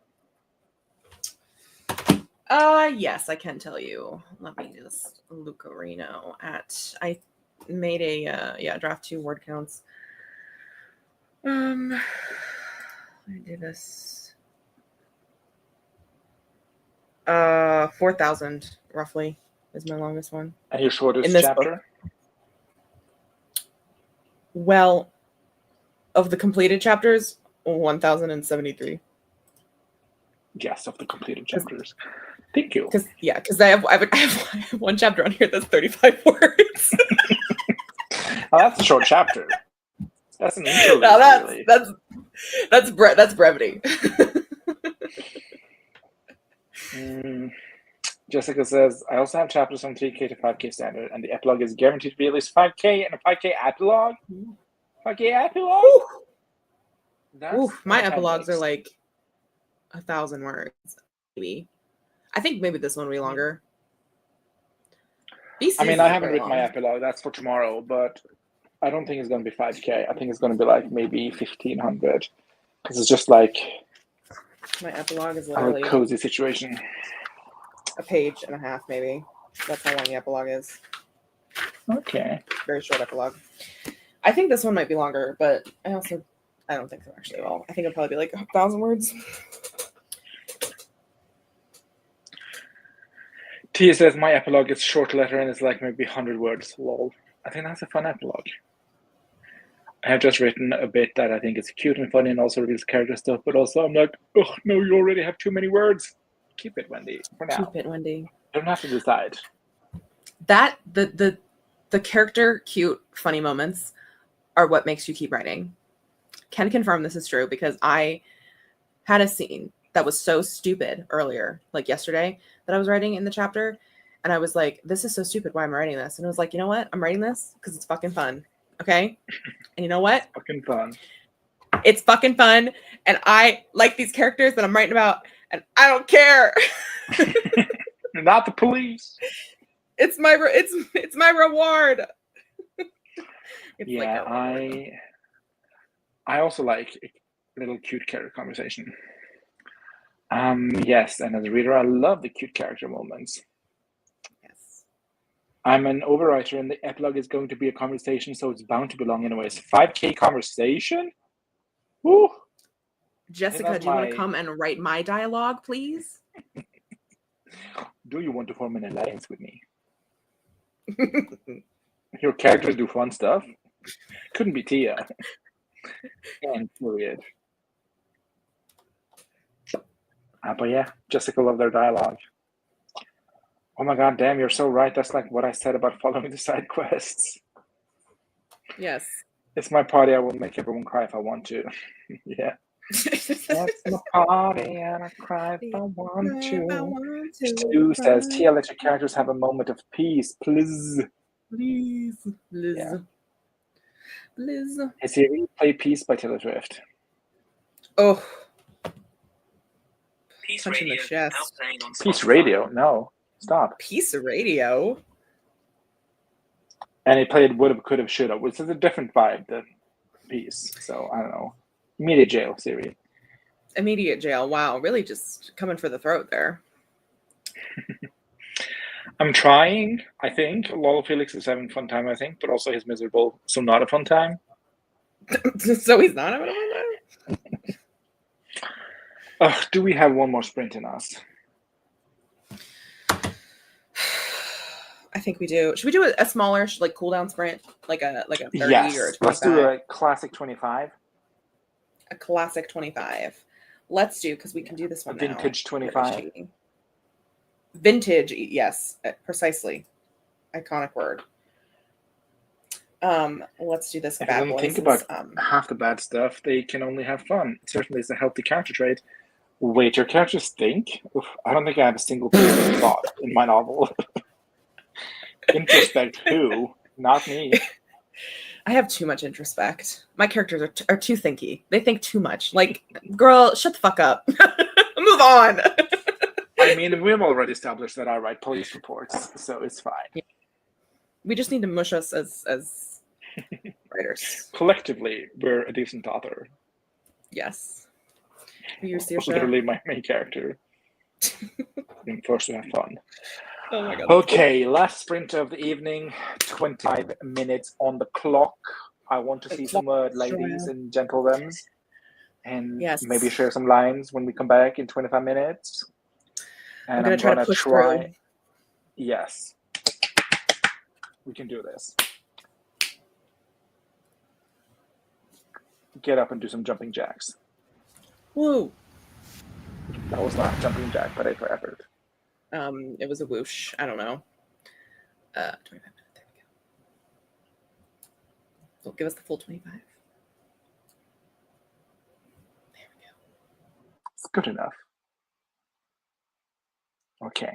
Yes, I can tell you. Let me just Lucarino I made a draft 2 word counts. I did this 4,000 roughly is my longest one. And your shortest in this chapter? Book. Well, of the completed chapters, 1,073. Yes, of the completed chapters. Thank you. Because I have one chapter on here that's 35 words. Oh, that's a short chapter. That's an intro. No, really. that's brevity. Jessica says, I also have chapters on 3K to 5K standard, and the epilogue is guaranteed to be at least 5K and a 5K epilogue. 5K epilogue? Oof, my epilogues are like 1,000 words, maybe. I think maybe this one will be longer. I mean, I haven't written my epilogue. That's for tomorrow, but I don't think it's going to be 5K. I think it's going to be like maybe 1,500, because it's just like my epilogue is literally a cozy situation. A page and a half, maybe. That's how long the epilogue is. Okay. Very short epilogue. I think this one might be longer, but I don't think so actually at all. I think it'll probably be like 1,000 words. Tia says my epilogue is short letter and it's like maybe 100 words. Lol. I think that's a fun epilogue. I have just written a bit that I think is cute and funny and also reveals character stuff, but also I'm like, oh no, you already have too many words. Keep it, Wendy, for now. Keep it, Wendy. You don't have to decide. That the character cute funny moments are what makes you keep writing. Can confirm this is true because I had a scene that was so stupid earlier, like yesterday, that I was writing in the chapter, and I was like, this is so stupid, why am I writing this? And I was like, you know what, I'm writing this because it's fucking fun. Okay. And you know what, It's fucking fun. It's fucking fun, and I like these characters that I'm writing about, and I don't care. Not the police. It's my reward. Yeah, like I also like a little cute character conversation. Yes, and as a reader, I love the cute character moments. Yes. I'm an overwriter, and the epilogue is going to be a conversation, so it's bound to be long anyways. 5K conversation? Woo! Jessica, do you want to come and write my dialogue, please? Do you want to form an alliance with me? Your characters do fun stuff. Couldn't be Tia. And period. But yeah, Jessica loved their dialogue. Oh my god, damn, you're so right. That's like what I said about following the side quests. Yes. It's my party. I will make everyone cry if I want to. Yeah. That's my party and I cry if I want to. Stu says, Tia, let your characters have a moment of peace, please. Please. Yeah. Liz. Hey Siri, play Peace by Taylor Swift. Oh. Peace Punch in the Radio. chest. Peace Radio? No. Stop. Piece of radio? And it played Would've, Could've, Should've, which is a different vibe than Peace. So, I don't know. Immediate jail, Siri. Immediate jail. Wow, really just coming for the throat there. I'm trying, I think. Lol Felix is having a fun time, I think, but also he's miserable, so not a fun time. So he's not having a fun time? Do we have one more sprint in us? I think we do. Should we do a smaller, like, cooldown sprint? Like a 30 yes. or a 25? Let's do a classic 25. A classic 25. Let's do, because we can do this one now. Vintage 25. Vintage, yes, precisely. Iconic word. Let's do this bad boy. Think about half the bad stuff. They can only have fun. It certainly is a healthy character trait. Wait, your characters think? Oof, I don't think I have a single creative thought in my novel. Introspect who? Not me. I have too much introspect. My characters are too thinky. They think too much. Like, girl, shut the fuck up. Move on. I mean, we've already established that I write police reports, so it's fine. Yeah. We just need to mush us as writers. Collectively, we're a decent author. Yes. You, Saoirse? Literally my main character. Being forced to have fun. Oh my god. Okay, last sprint of the evening, 25 minutes on the clock. I want to see some ladies and gentlemen, and maybe share some lines when we come back in 25 minutes. And I'm gonna try to push through. Yes. We can do this. Get up and do some jumping jacks. Woo. That was not a jumping jack, but for effort. It was a whoosh. I don't know. 25 minutes. There we go. So give us the full 25. There we go. It's good enough. Okay.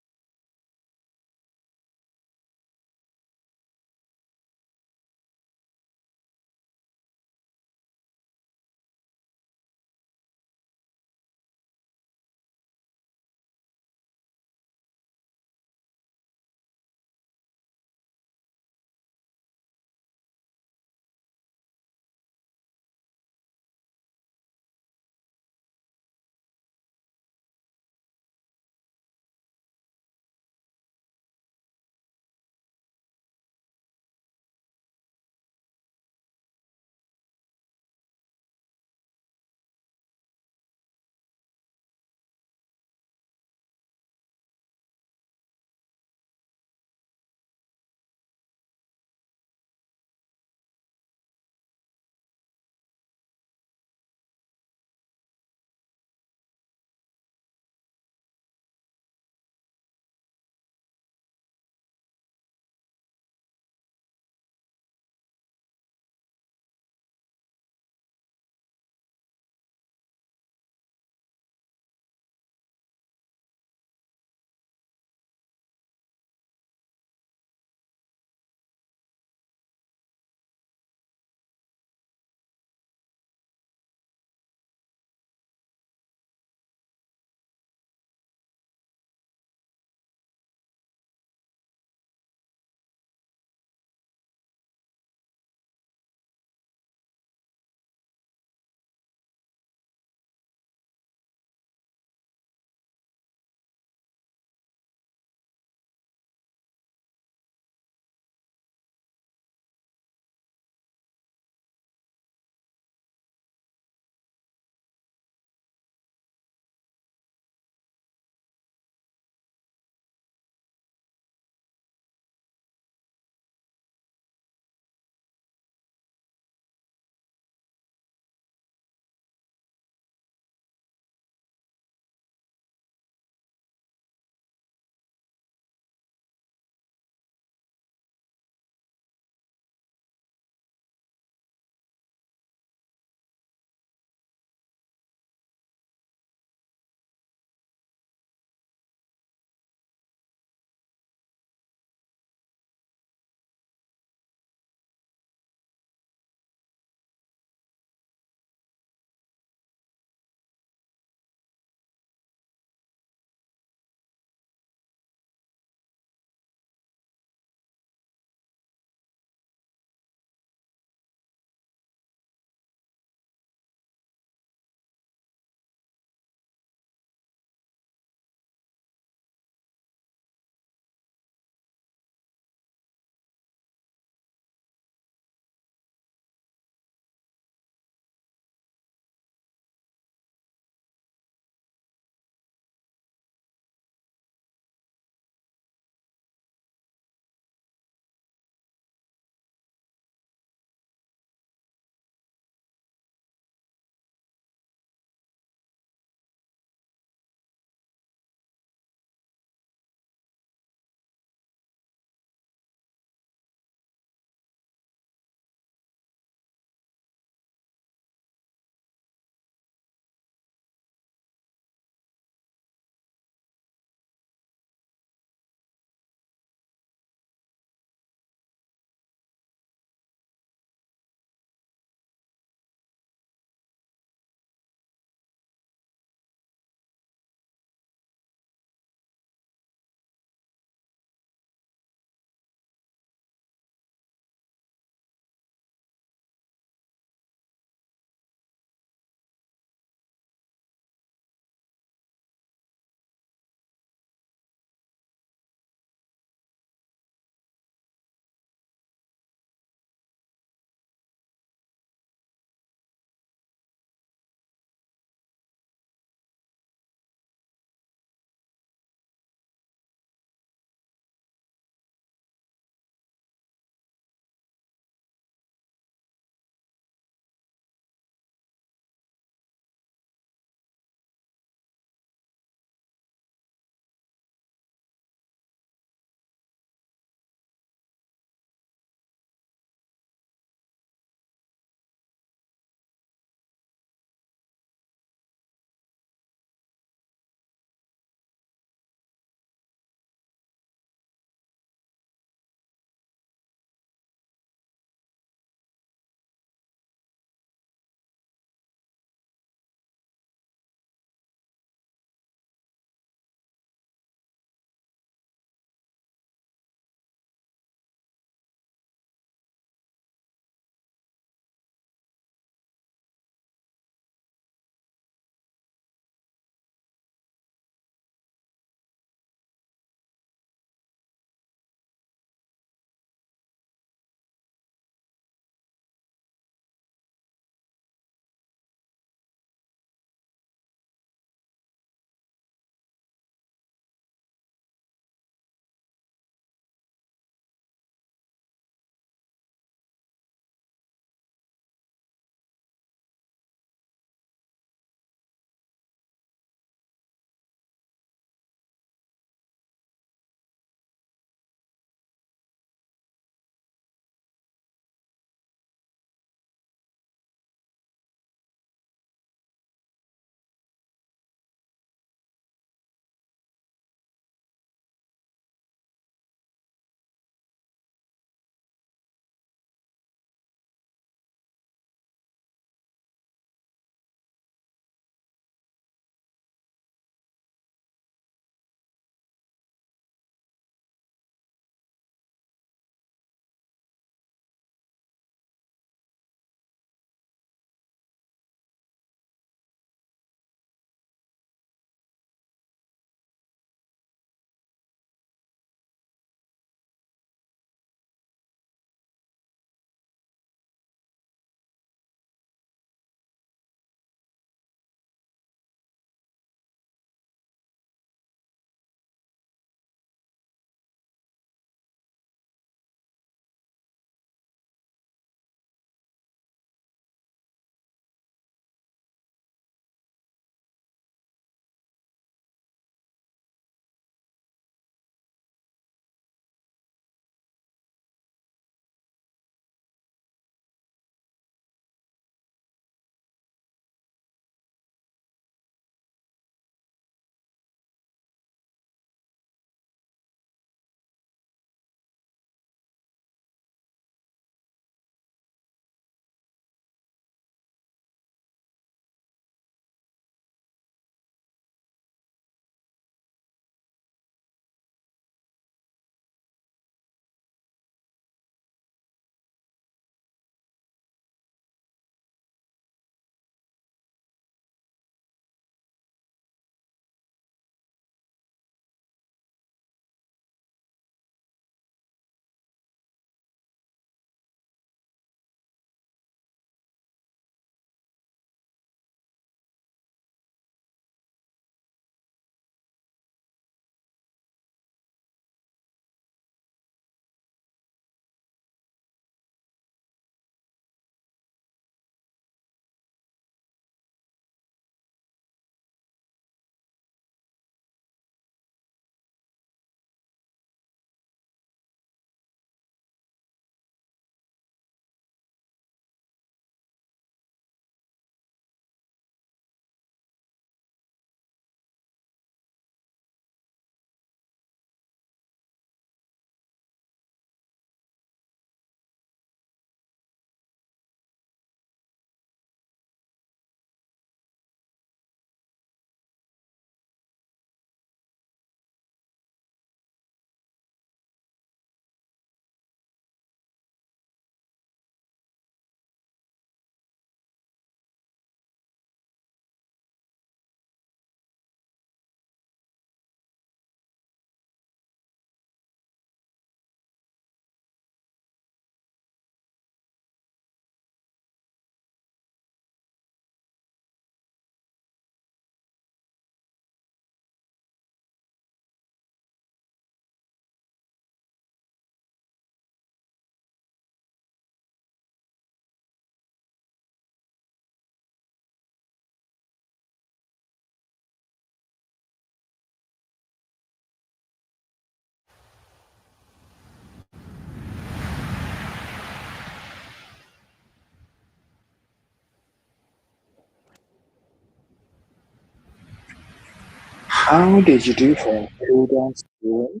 How did you do for pole dance school?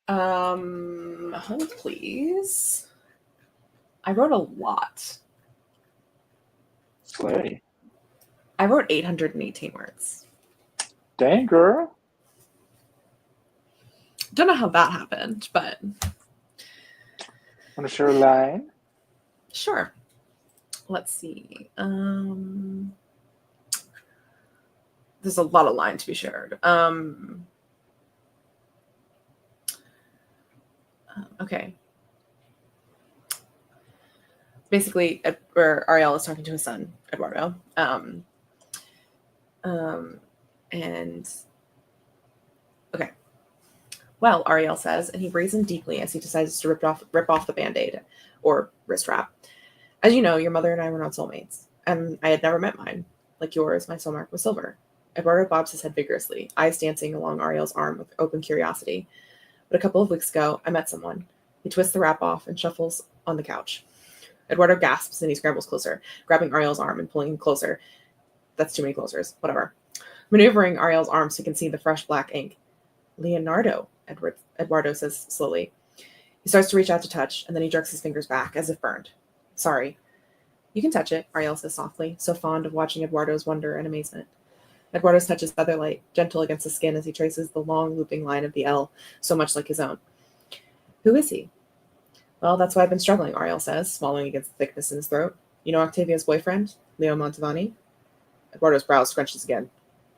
Hold please. I wrote a lot. Slay. I wrote 818 words. Dang, girl. Don't know how that happened, but Want to share a line? sure. Let's see. There's a lot of line to be shared. Okay. Basically, Ariel is talking to his son, Eduardo. And okay. Well, Ariel says, and he breathes in deeply as he decides to rip off the Band-Aid or wrist wrap. As you know, your mother and I were not soulmates, and I had never met mine. Like yours, my soul mark was silver. Eduardo bobs his head vigorously, eyes dancing along Ariel's arm with open curiosity. But a couple of weeks ago, I met someone. He twists the wrap off and shuffles on the couch. Eduardo gasps and he scrambles closer, grabbing Ariel's arm and pulling him closer. That's too many closers. Whatever. Maneuvering Ariel's arm so he can see the fresh black ink. Leonardo, Eduardo says slowly. He starts to reach out to touch, and then he jerks his fingers back, as if burned. Sorry. You can touch it, Ariel says softly, so fond of watching Eduardo's wonder and amazement. Eduardo's touch is feather-light, gentle against the skin as he traces the long, looping line of the L, so much like his own. Who is he? Well, that's why I've been struggling, Ariel says, swallowing against the thickness in his throat. You know Octavia's boyfriend, Leo Montevani? Eduardo's brows scrunches again.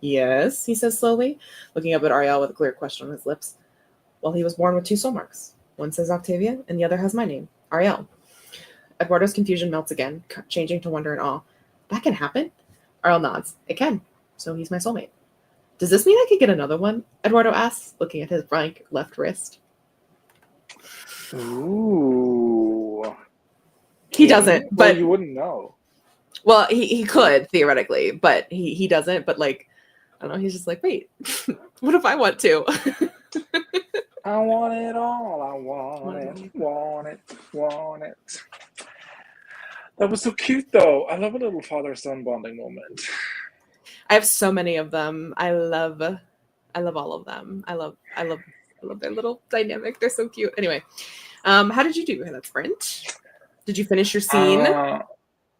Yes, he says slowly, looking up at Ariel with a clear question on his lips. Well, he was born with two soul marks. One says Octavia, and the other has my name, Ariel. Eduardo's confusion melts again, changing to wonder and awe. That can happen? Ariel nods. It can. So he's my soulmate. Does this mean I could get another one? Eduardo asks, looking at his blank left wrist. Ooh. He doesn't, but... Well, you wouldn't know. Well, he could, theoretically, but he doesn't. But, like, I don't know, he's just like, wait, what if I want to? I want it all. I want it. That was so cute, though. I love a little father-son bonding moment. I have so many of them. I love all of them. I love their little dynamic. They're so cute. Anyway, how did you do that sprint? Did you finish your scene?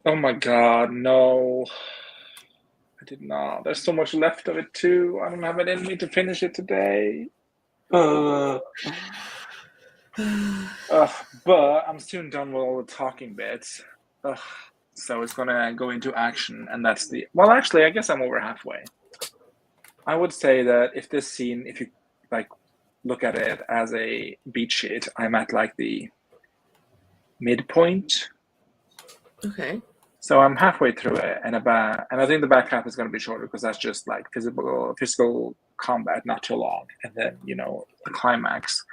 Oh my god, no. I did not. There's so much left of it too. I don't have it in me to finish it today. But I'm soon done with all the talking bits. So it's gonna go into action, and that's the... Well, actually, I guess I'm over halfway. I would say that if this scene, if you like look at it as a beat sheet, I'm at like the midpoint. Okay. So I'm halfway through it, and I think the back half is going to be shorter because that's just like physical combat, not too long, and then the climax.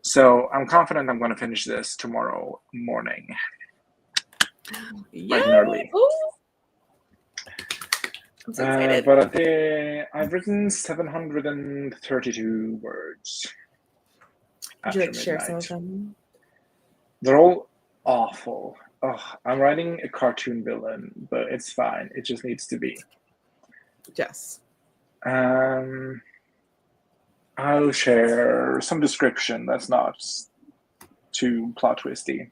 So I'm confident I'm going to finish this tomorrow morning. Yeah. Like early. I'm so excited. But I've written 732 words. Would you like to share some of them? They're all awful. I'm writing a cartoon villain, but it's fine. It just needs to be. Yes. I'll share some description that's not too plot twisty.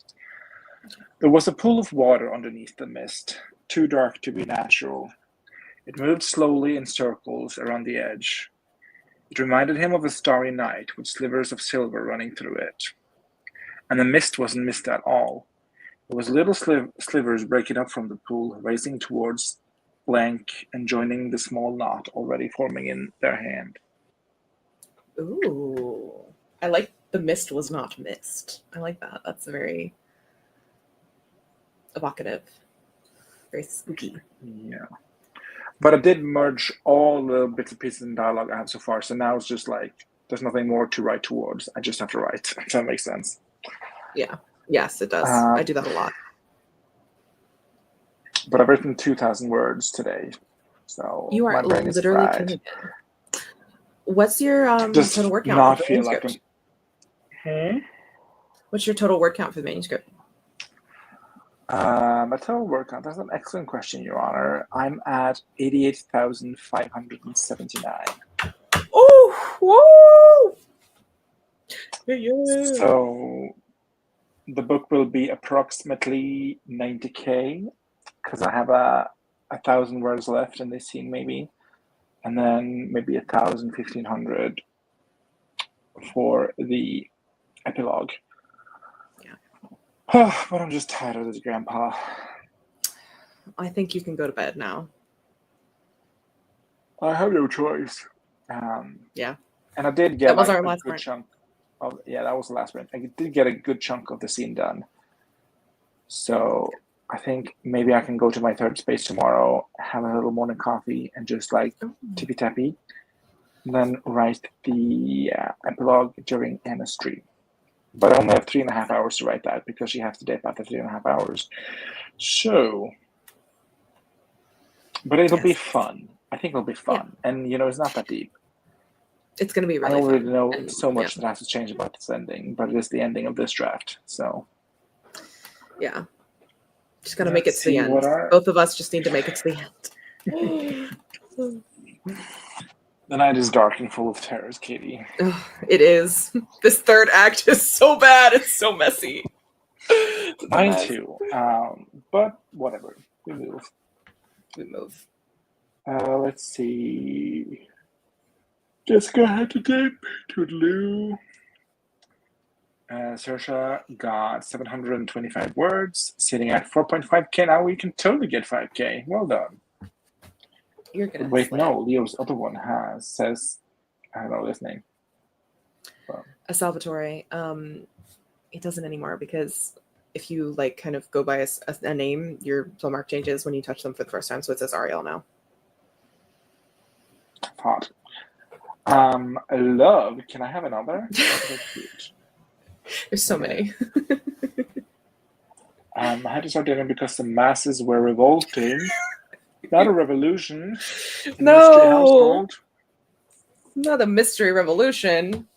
There was a pool of water underneath the mist, too dark to be natural. It moved slowly in circles around the edge. It reminded him of a starry night with slivers of silver running through it. And the mist wasn't mist at all. It was little slivers breaking up from the pool, racing towards blank and joining the small knot already forming in their hand. Ooh. I like the mist was not mist. I like that. That's very evocative. Very spooky. Yeah. But I did merge all the bits and pieces in dialogue I have so far, so now it's just like there's nothing more to write towards. I just have to write, if that makes sense. Yeah. Yes, it does. I do that a lot. But I've written 2,000 words today, so you are literally killing it. What's your total word count? Not feel like What's your total word count for the manuscript? A total word count. That's an excellent question, Your Honor. I'm at 88,579. Oh, whoa! Yeah. So the book will be approximately 90K because I have 1,000 words left in this scene, maybe, and then maybe 1,000, 1,500 for the epilogue. Yeah. But I'm just tired of this, Grandpa. I think you can go to bed now. I have no choice. Yeah. And I did get that was like our a last good part. chunk of, yeah, that was the last print. I did get a good chunk of the scene done. So I think maybe I can go to my third space tomorrow, have a little morning coffee, and just like tippy tappy, and then write the epilogue during Anna's stream. But I only have 3.5 hours to write that because she has to dip after 3.5 hours. So, but it'll be fun. I think it'll be fun. Yeah. And, it's not that deep. It's going to be really fun. I already fun. know so much that has to change about this ending, but it is the ending of this draft. So, yeah. Just got to make it to the end. Both of us just need to make it to the end. The night is dark and full of terrors, Katie. It is. This third act is so bad. It's so messy. Mine too. But whatever. We move. Let's see. Jessica had to dip. Toodaloo. Saoirse got 725 words, sitting at 4.5K. Now we can totally get 5K. Well done. You're gonna wait, no, Leo's other one says, I don't know this name. A Salvatore. It doesn't anymore because if you like kind of go by a name, your soul mark changes when you touch them for the first time. So it says Ariel now. Hot. Love. Can I have another? There's so many. I had to start doing it because the masses were revolting. Not a revolution. No. Mystery household. Not a mystery revolution.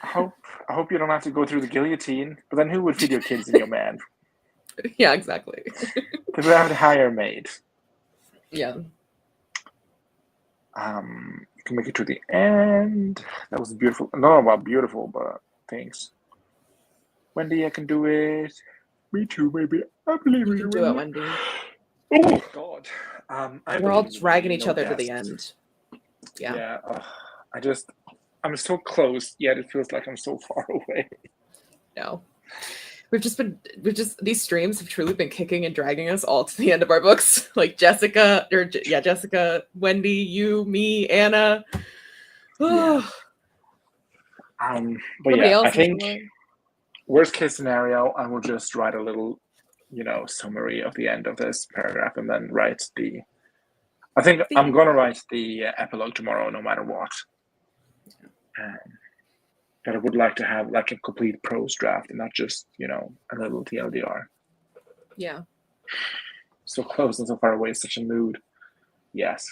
I hope you don't have to go through the guillotine. But then who would feed your kids and your man? Yeah, exactly. Because we have to hire a maid. Yeah. You can make it to the end. That was beautiful. Not about beautiful, but thanks. Wendy, I can do it. Me too, baby. I believe you can do it, Wendy. Oh God. We're all dragging each other to the end. Yeah. Yeah. I'm so close, yet it feels like I'm so far away. No. These streams have truly been kicking and dragging us all to the end of our books. Like Jessica, Wendy, you, me, Anna. Yeah. But yeah, I think worst case scenario, I will just write a little, summary of the end of this paragraph and then write I think I'm going to write the epilogue tomorrow, no matter what. But I would like to have like a complete prose draft and not just, a little TLDR. Yeah. So close and so far away, such a mood. Yes.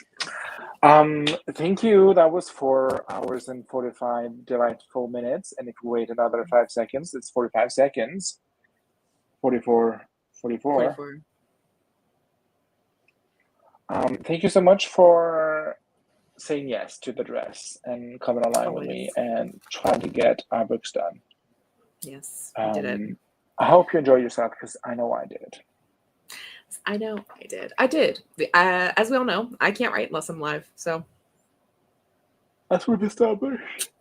Thank you. That was 4 hours and 45 delightful minutes. And if we wait another 5 seconds, it's 45 seconds. 44. Thank you so much for saying yes to the dress and coming online with me and trying to get our books done. Yes, I did it. I hope you enjoy yourself because I know I did. I know I did. I did. As we all know, I can't write unless I'm live. So that's what established.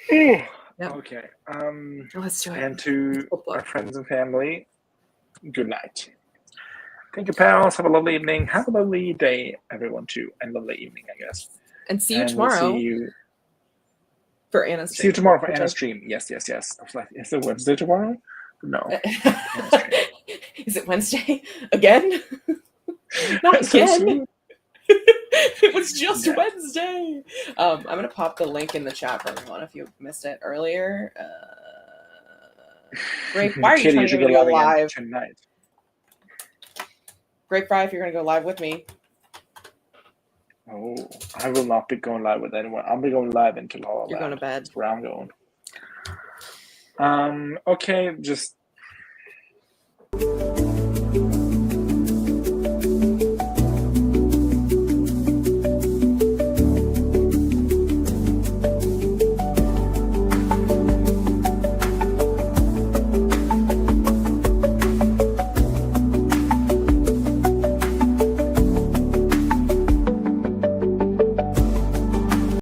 Yep. Okay. Let's do it. And to our friends and family, good night. Thank you, pals. Have a lovely evening. Have a lovely day, everyone, too. And lovely evening, I guess. And see you tomorrow. We'll see you for Anna's stream. See you tomorrow for Anna's stream. Yes. I was like, is it Wednesday tomorrow? No. Is it Wednesday? Again? Not again. It was just Wednesday. I'm going to pop the link in the chat for everyone if you missed it earlier. Grape, why are you trying to go live tonight? Grape Fry, if you're going to go live with me. Oh, I will not be going live with anyone. I'll be going live until all of that. You're going to bed. That's where I'm going. Okay, just...